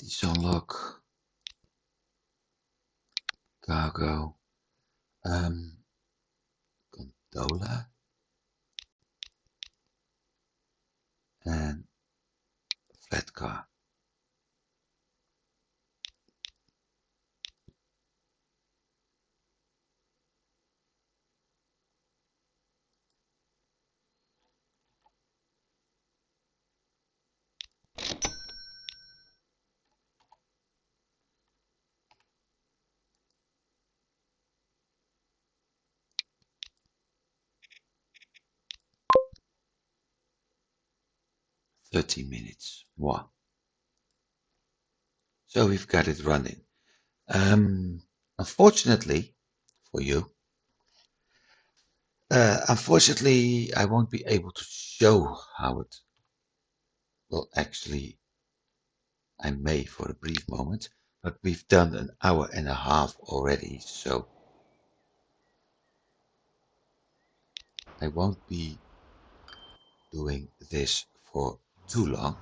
'These unlock cargo, gondola, and flat car. 30 minutes. Wow. So we've got it running. Unfortunately for you, unfortunately, I won't be able to show how it will actually. I may for a brief moment, but we've done an hour and a half already, so I won't be doing this for too long.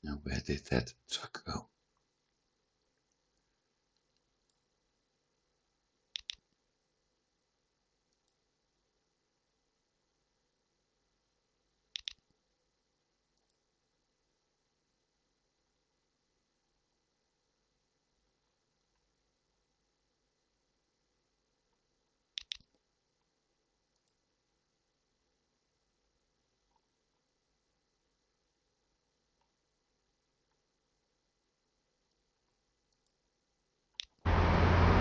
Now, where did that truck go?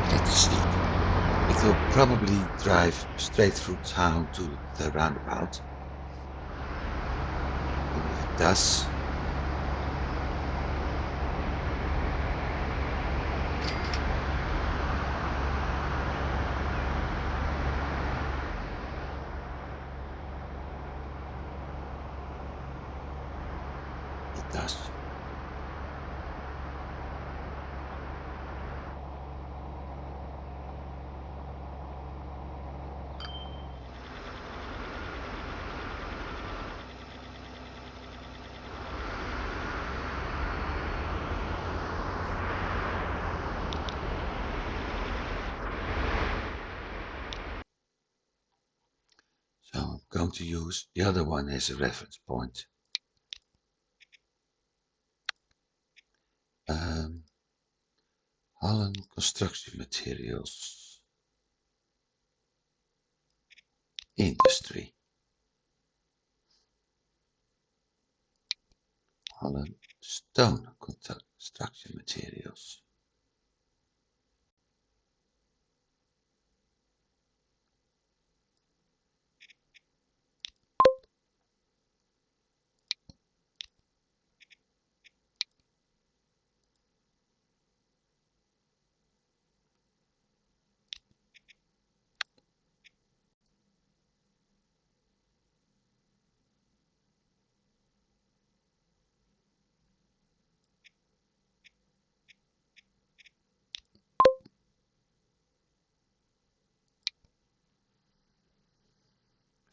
Let's see. It will probably drive straight through town to the roundabout. And if it does, it does. So I'm going to use the other one as a reference point. Um, Holland Construction Materials Industry. Holland Stone Construction Materials.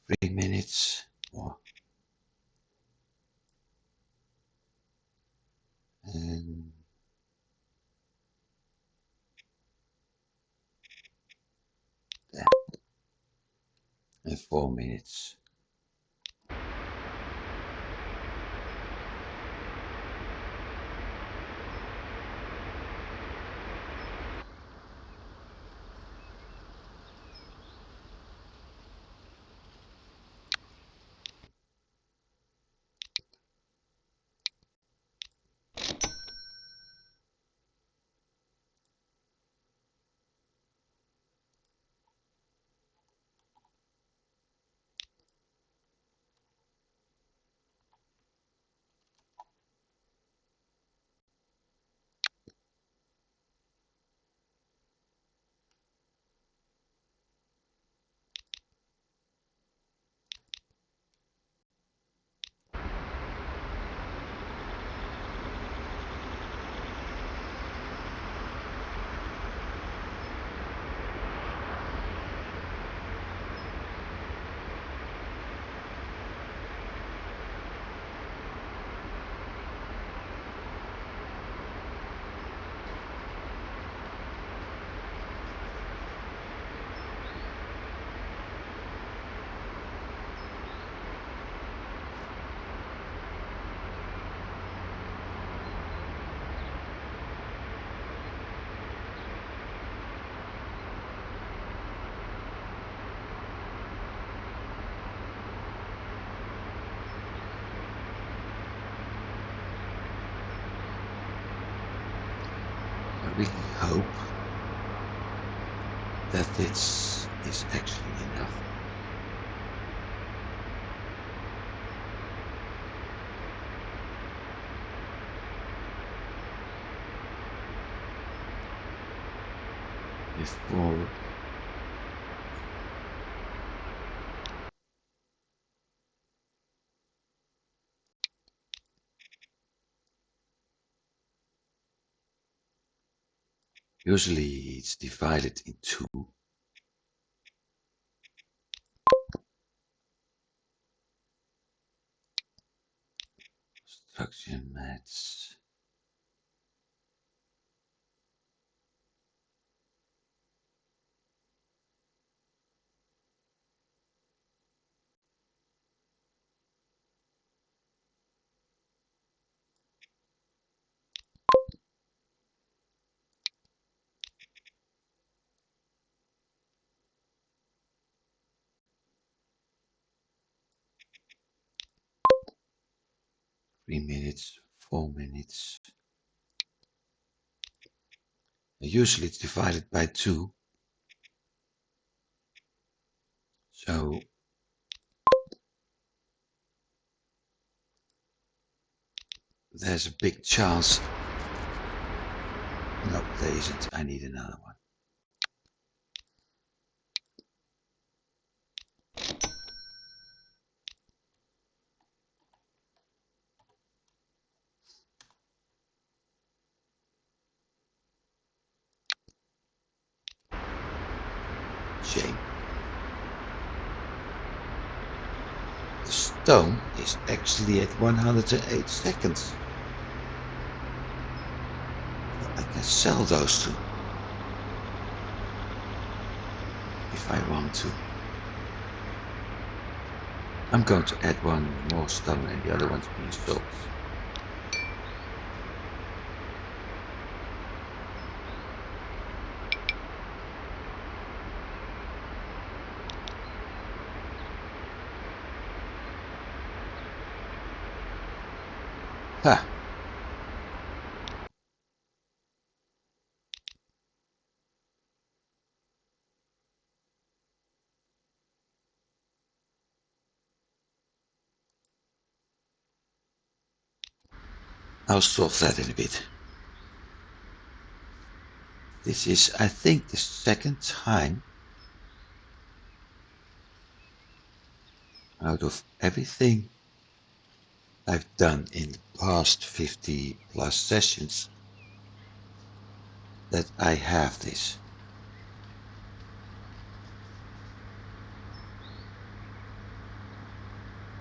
3 minutes more. And there. And 4 minutes. I really hope that this is actually enough. Before usually it's divided in two. Construction mats. .3 minutes, 4 minutes. Usually it's divided by two. So there's a big chance. No, there isn't. I need another one. Shame. The stone is actually at 108 seconds. I can sell those two if I want to. I'm going to add one more stone and the other one's being sold. Ha! I'll solve that in a bit. This is, I think, the second time out of everything I've done in the past 50 plus sessions that I have this.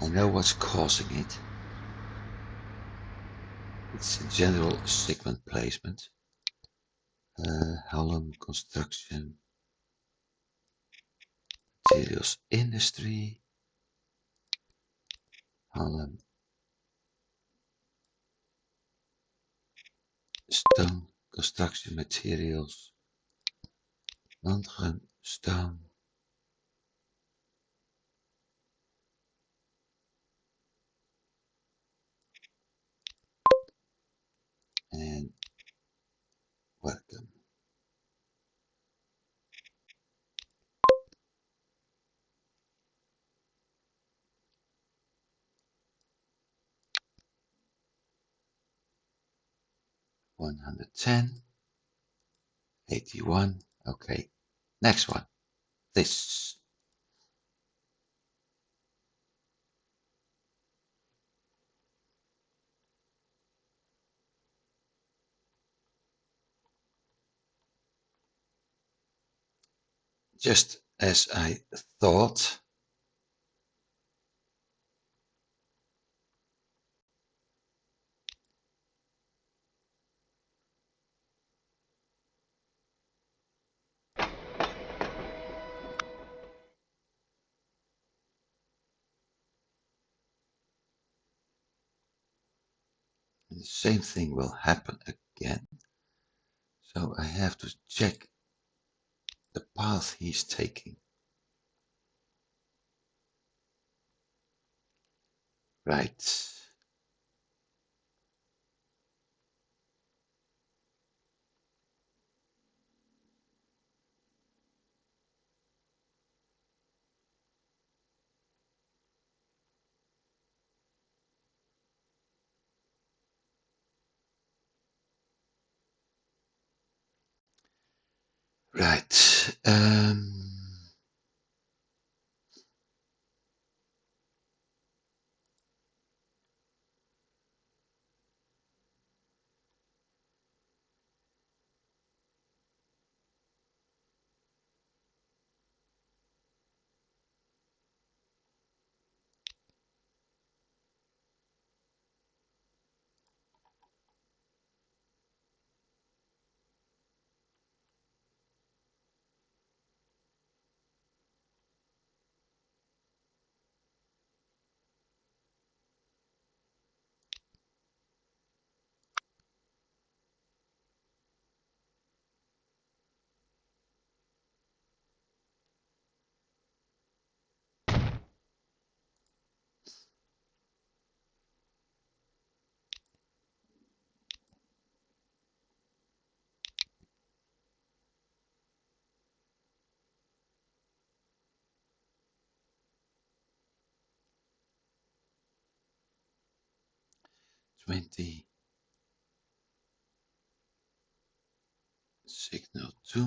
I know what's causing it. It's in general segment placement. Hallam construction, materials industry, Hallam stone construction materials, London stone, and welcome. $110, $81. Okay, next one. This. Just as I thought. And the same thing will happen again. So I have to check the path he's taking. Right. Right. 20. Signal 2.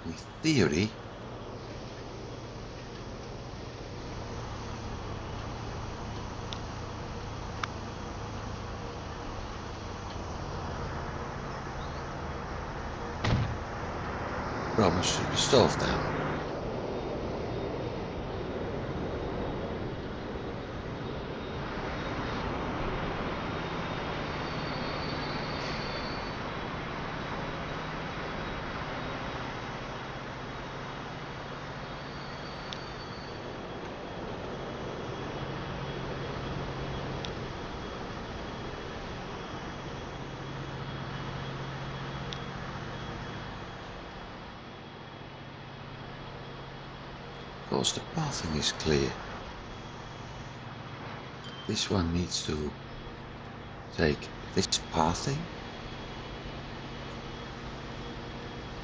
In theory, problems should be solved now. Because the pathing is clear. This one needs to take this pathing.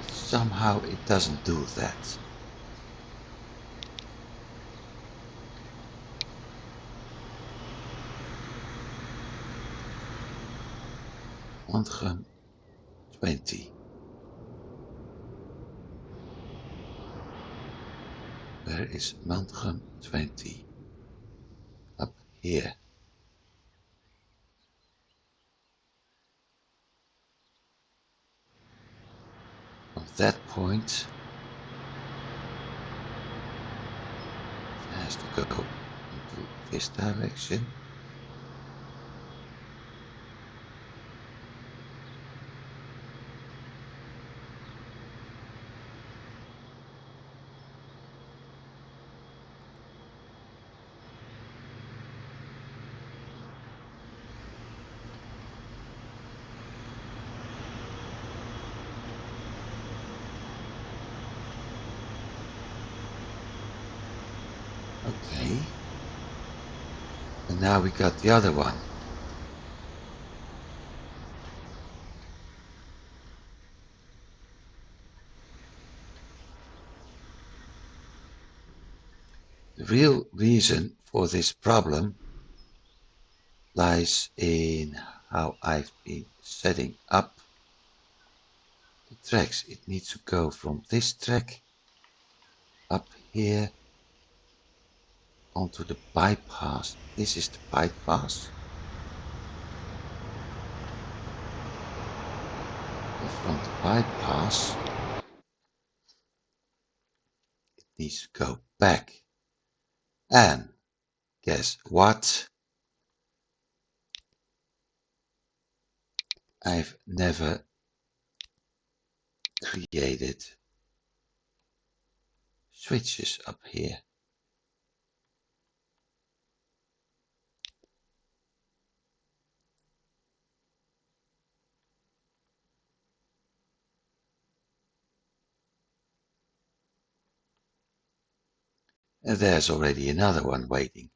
Somehow it doesn't do that. Mantrum 20. Where is Mantrum 20? Up here. From that point, it has to go into this direction. Okay. And now we got the other one. The real reason for this problem lies in how I've been setting up the tracks. It needs to go from this track up here onto the bypass. This is the bypass. And from the bypass, it needs to go back. And guess what? I've never created switches up here. And there's already another one waiting.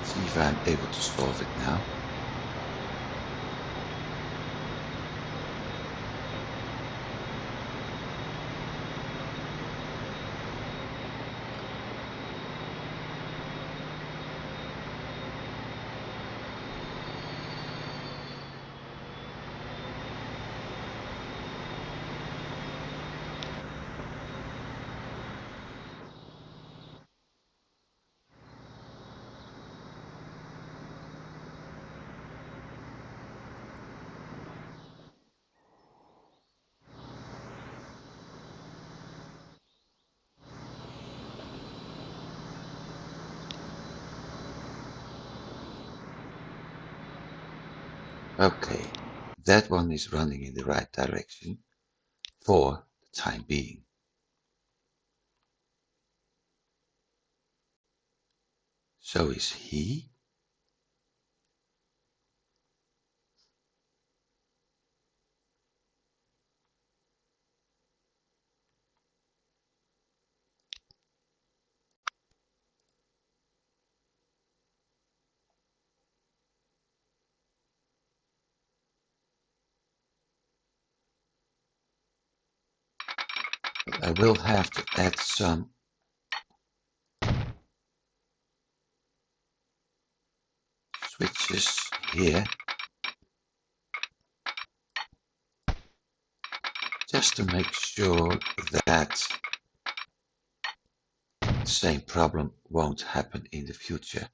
See if I'm able to solve it now. Okay, that one is running in the right direction for the time being. So is he. But I will have to add some switches here just to make sure that the same problem won't happen in the future.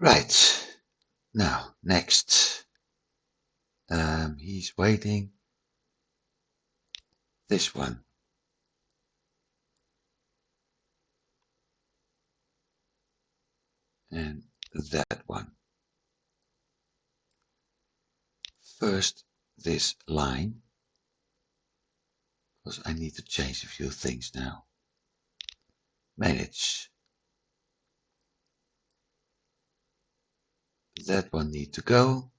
Right. Now, next. He's waiting. This one. And that one. First, this line. Because I need to change a few things now. Manage. That one need to go.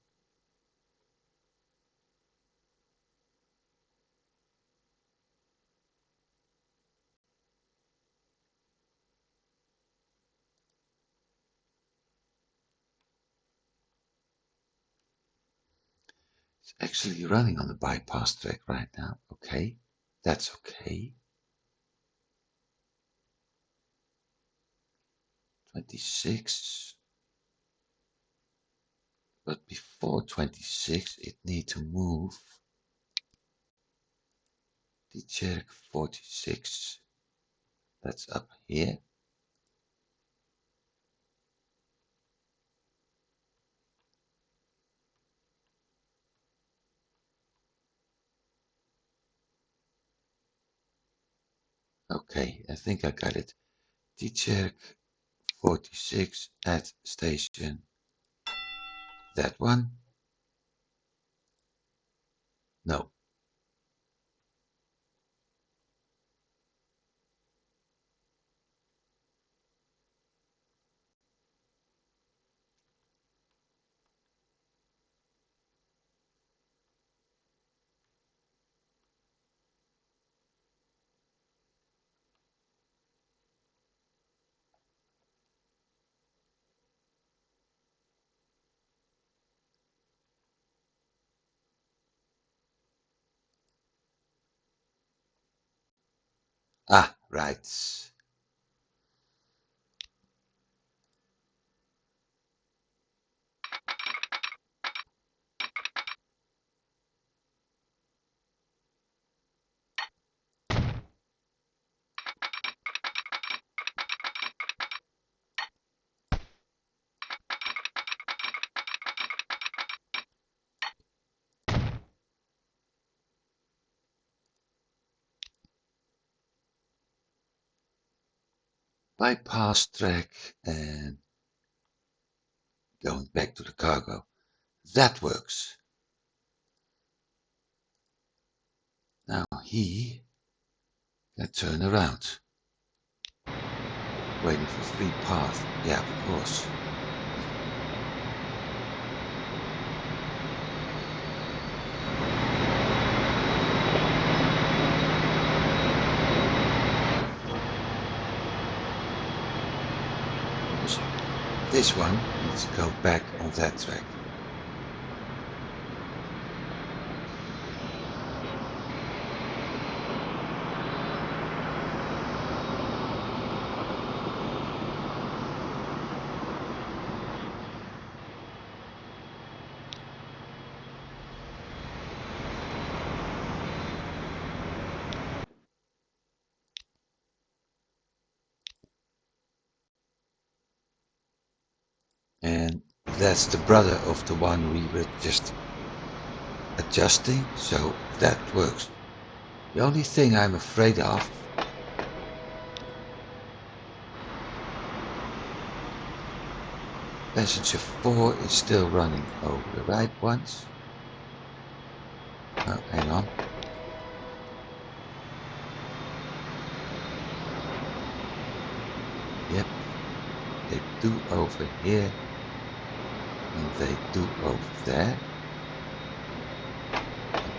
It's actually running on the bypass track right now. Okay, that's okay. 26. But before 26, it needs to move. The check 46. That's up here. Okay, I think I got it. The check 46 at station. That one? No. Ah, right. Bypass track and going back to the cargo. That works. Now he can turn around. Waiting for free path. Yeah, of course. This one needs to go back on that track. And that's the brother of the one we were just adjusting, so that works. The only thing I'm afraid of passenger 4 is still running over the right ones. Oh, hang on. Yep, they do over here and they do over there.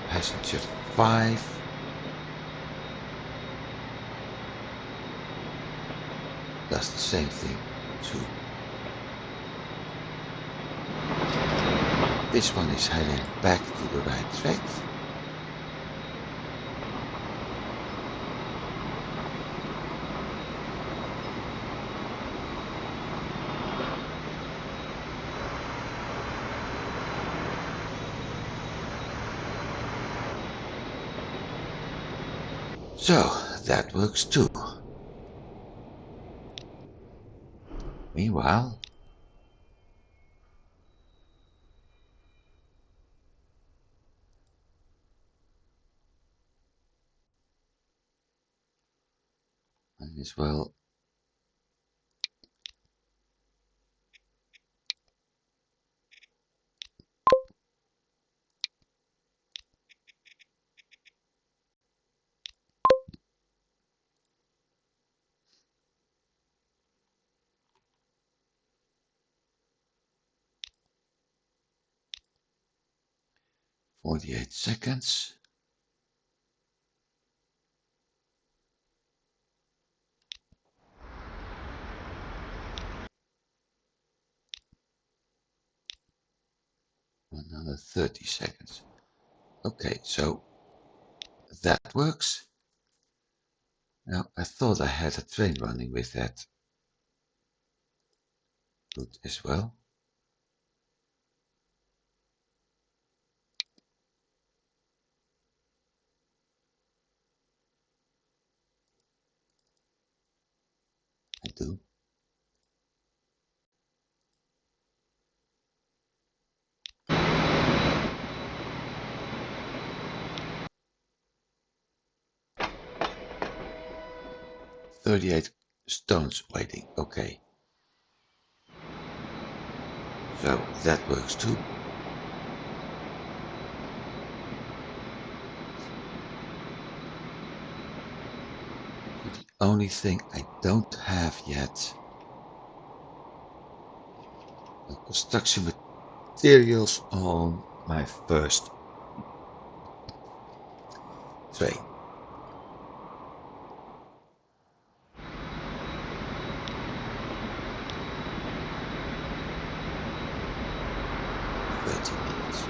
Passenger 5 does the same thing too. This one is heading back to the right track. So that works too. Meanwhile, And as well. "48 seconds. Another 30 seconds. Okay, so that works. Now, I thought I had a train running with that route as well. I do. "38 stones waiting." Okay. So that works too. The only thing I don't have yet are construction materials on my first train. "30 minutes."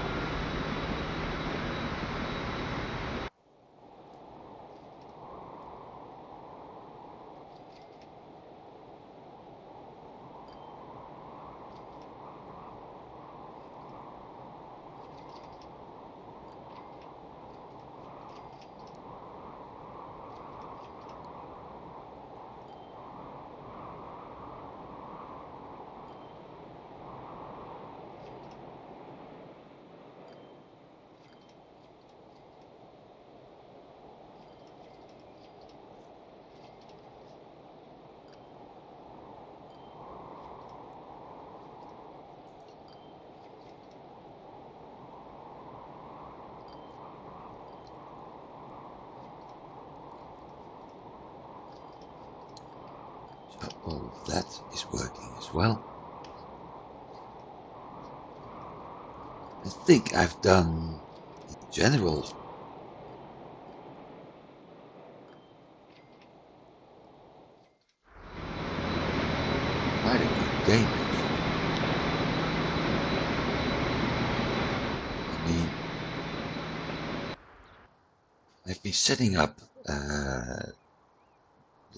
So all of that is working as well. I think I've done, in general, quite a good game. I mean, I've been setting up the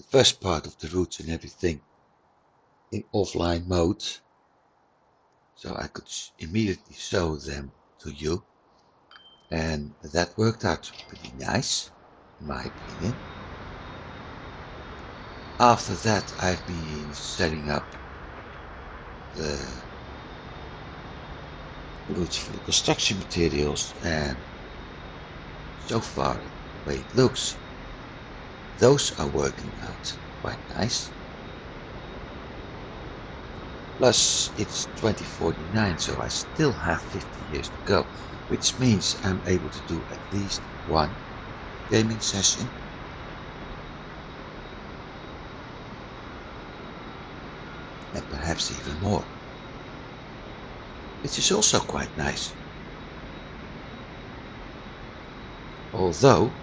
first part of the routes and everything in offline mode, so I could immediately show them to you, and that worked out pretty nice, in my opinion. After that, I've been setting up the routes for the construction materials, and so far, the way it looks, those are working out quite nice. Plus, it's 2049, so I still have 50 years to go, which means I'm able to do at least one gaming session, and perhaps even more, which is also quite nice. Although,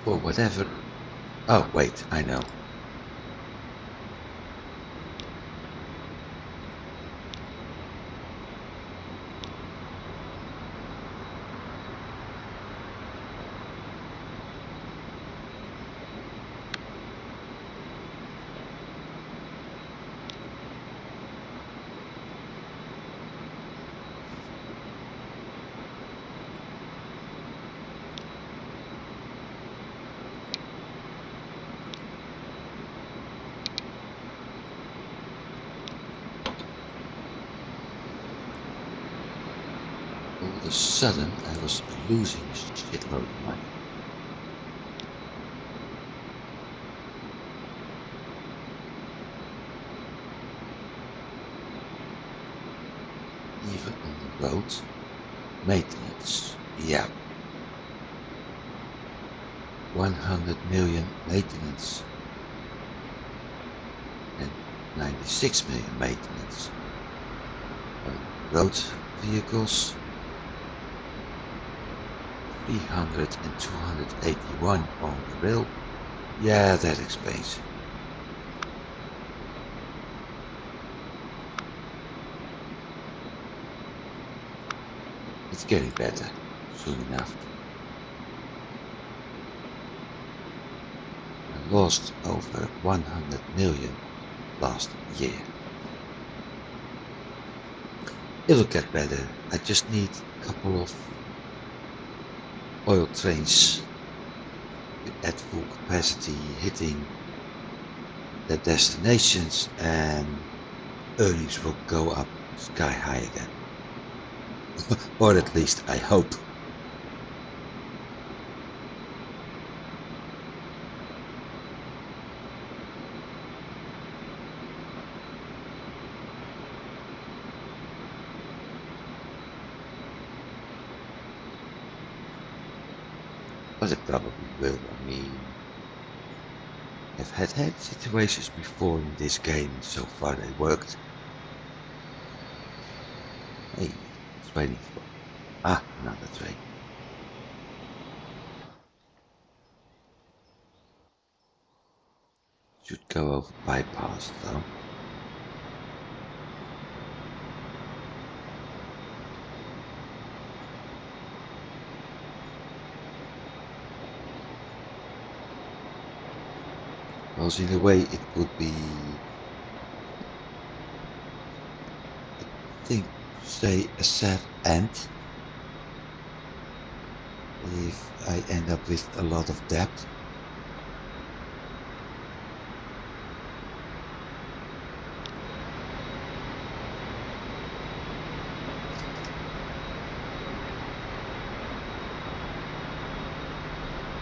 for whatever... Oh, wait, I know. a sudden I was losing a shitload of money. Even on the road, maintenance, yeah. 100 million maintenance and 96 million maintenance on road vehicles, 300 and 281 on the rail. Yeah, that explains it. It's getting better soon enough. I lost over 100 million last year. It'll get better. I just need a couple of oil trains at full capacity hitting their destinations and earnings will go up sky high again. Or at least I hope. But it probably will. I mean, I've had situations before in this game and so far they worked. Hey, it's waiting for... another train. Should go over bypass though. Well, in a way it would be... I think, say, a sad end if I end up with a lot of debt.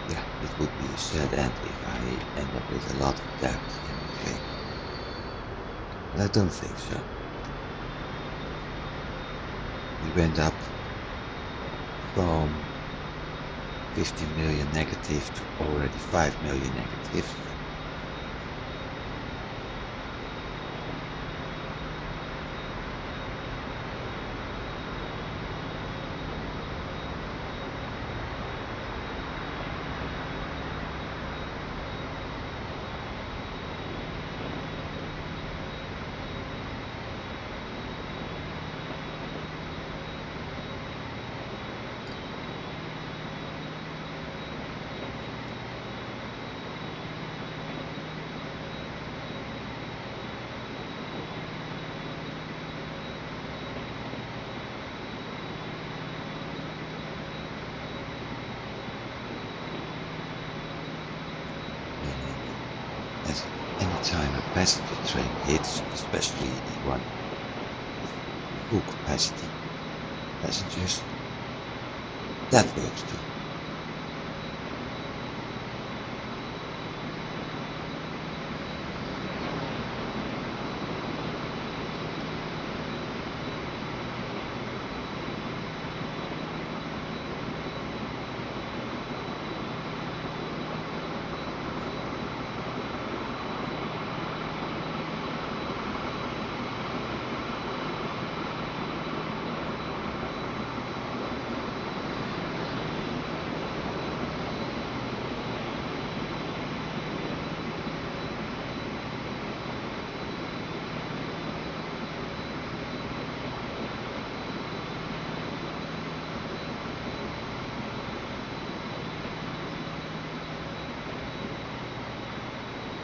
Yeah, it would be a sad end if I end up with a lot of debt in the game. But I don't think so. We went up from 50 million negative to already 5 million negative. As anytime a passenger train hits, especially one with full capacity passengers, that works too.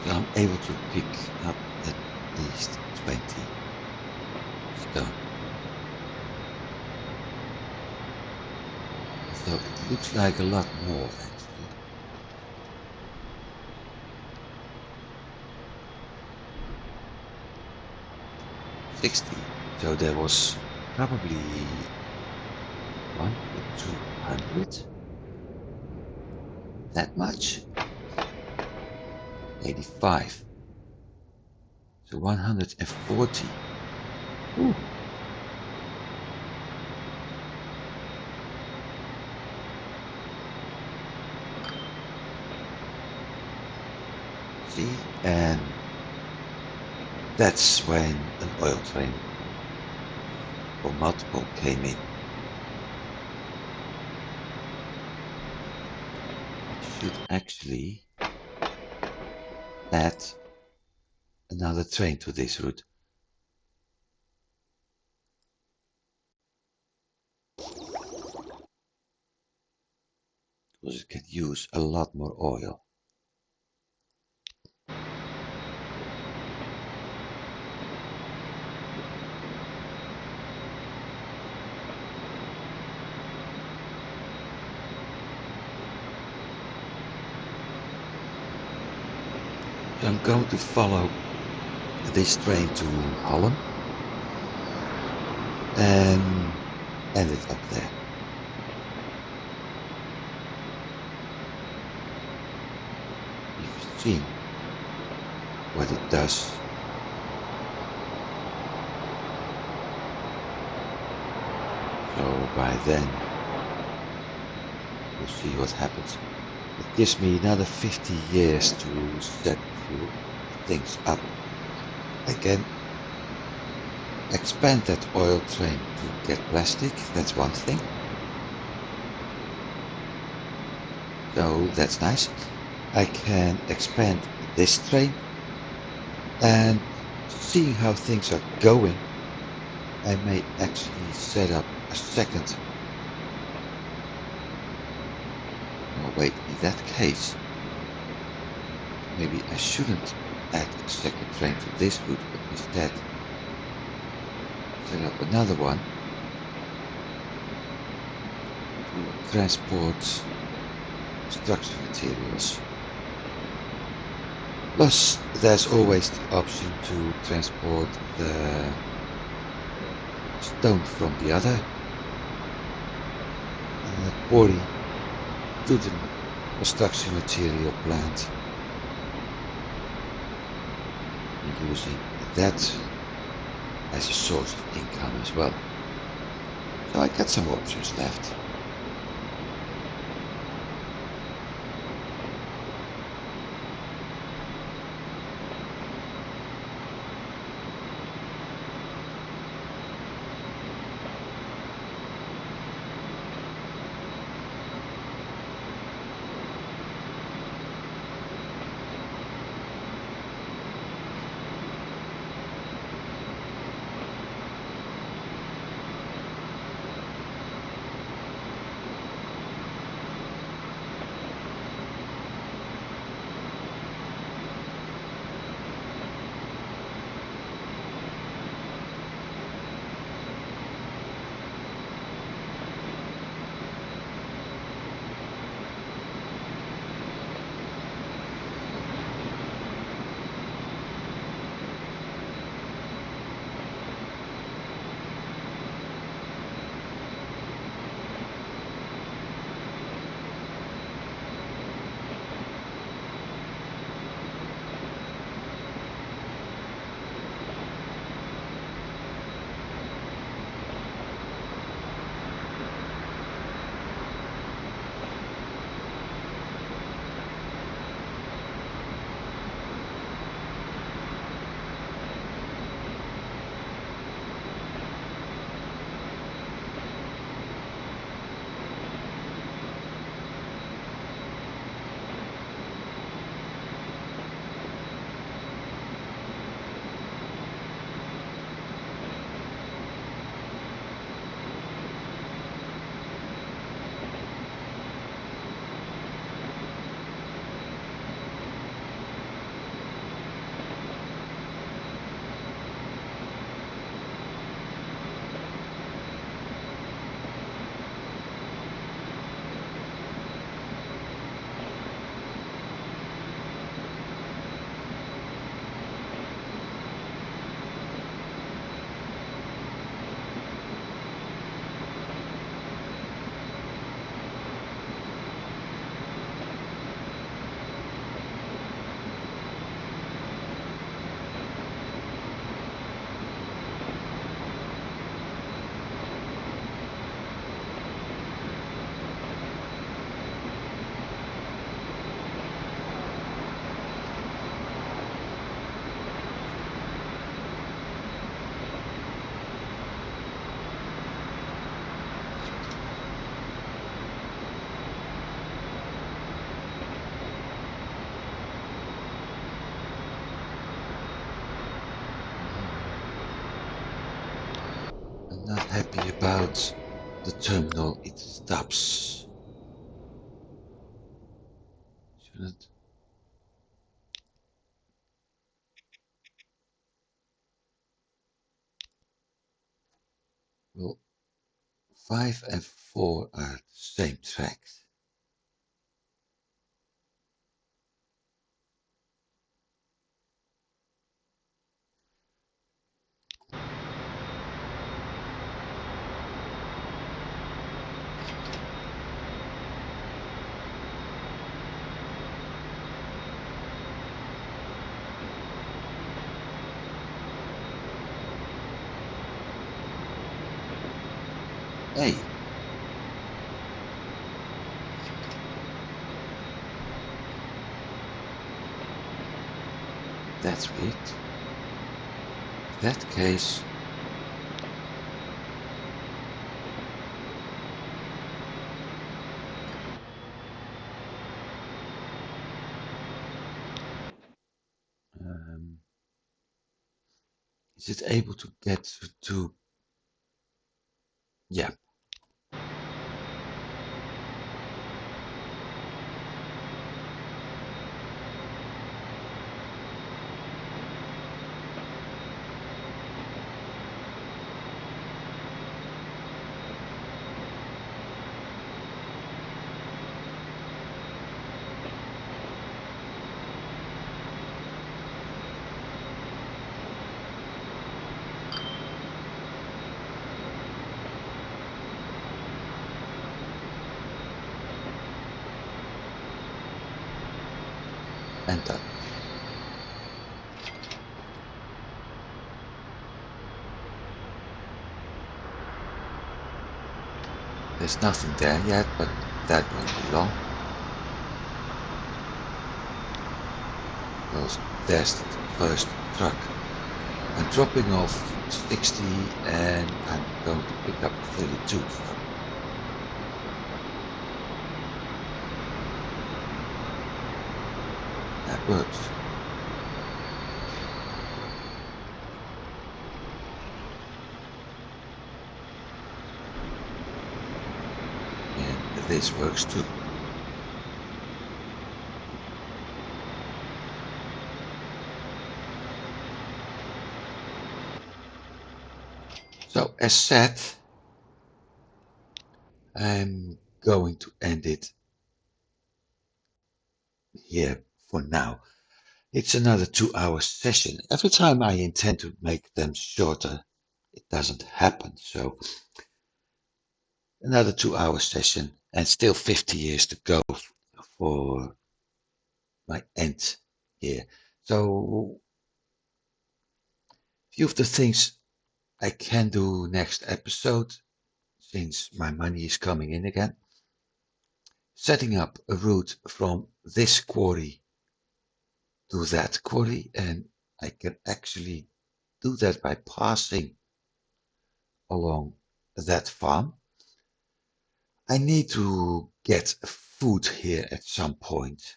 So I'm able to pick up at least 20 stone. So it looks like a lot more actually. 60. So there was probably 1 or 200. That much? 85. So 140. Ooh. See, and that's when an oil train or multiple came in. I should actually add another train to this route. Because it can use a lot more oil. So I'm going to follow this train to Holland and end it up there. You've seen what it does. So by then we'll see what happens. It gives me another 50 years to set a few things up. I can expand that oil train to get plastic, that's one thing. So that's nice. I can expand this train, and seeing how things are going, I may actually set up a second. Oh wait, in that case, maybe I shouldn't add a second train to this route, but instead set up another one to transport construction materials. Plus, there's always the option to transport the stone from the other quarry to the construction material plant, and using that as a source of income as well. So I got some options left. Not happy about the terminal it stops. Shouldn't. Well, 5 and 4 are the same tracks. Hey, that's weird. In that case, um, is it able to get to? Yeah, and done. There's nothing there yet, but that won't be long. Because there's the first truck. I'm dropping off 60 and I'm going to pick up 32. That works. And this works too. So as said, I'm going to end it here for now. It's another 2 hour session. Every time I intend to make them shorter, it doesn't happen. So another 2 hour session and still 50 years to go for my end here. So few of the things I can do next episode, since my money is coming in again. Setting up a route from this quarry to that quarry, and I can actually do that by passing along that farm. I need to get food here at some point,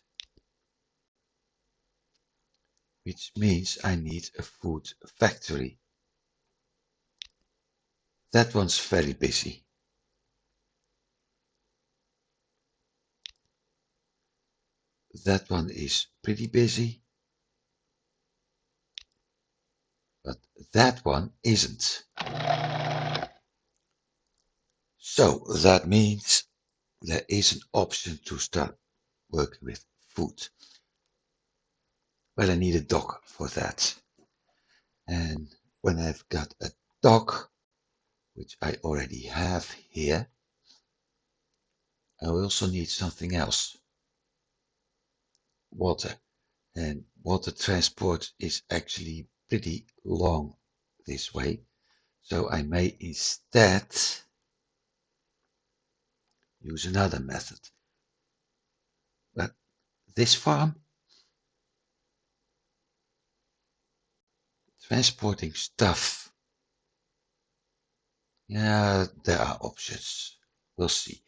which means I need a food factory. That one's very busy. That one is pretty busy, but that one isn't. So that means there is an option to start working with food. But I need a dock for that. And when I've got a dock, which I already have here, I also need something else. Water. And water transport is actually pretty long this way. So I may instead use another method. But this farm, transporting stuff, yeah, there are options. We'll see.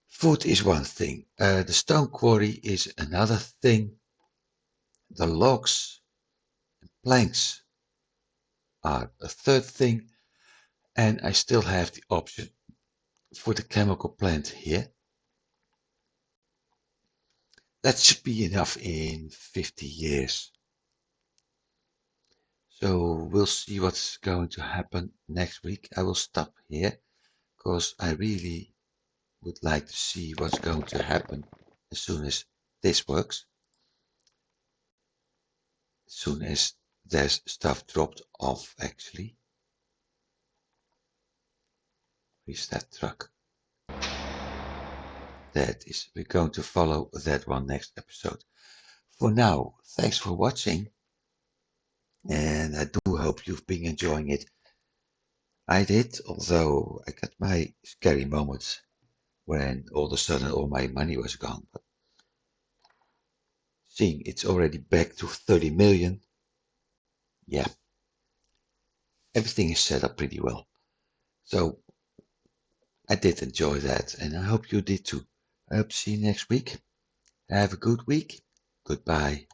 Food is one thing. The stone quarry is another thing. The logs, planks are a third thing. And I still have the option for the chemical plant here. That should be enough in 50 years. So we'll see what's going to happen next week. I will stop here because I really would like to see what's going to happen as soon as this works. As soon as there's stuff dropped off, actually. Where's that truck? That is, we're going to follow that one next episode. For now, thanks for watching, and I do hope you've been enjoying it. I did, although I got my scary moments when all of a sudden all my money was gone. But seeing it's already back to 30 million, yeah, everything is set up pretty well. So I did enjoy that, and I hope you did too. I hope to see you next week. Have a good week. Goodbye.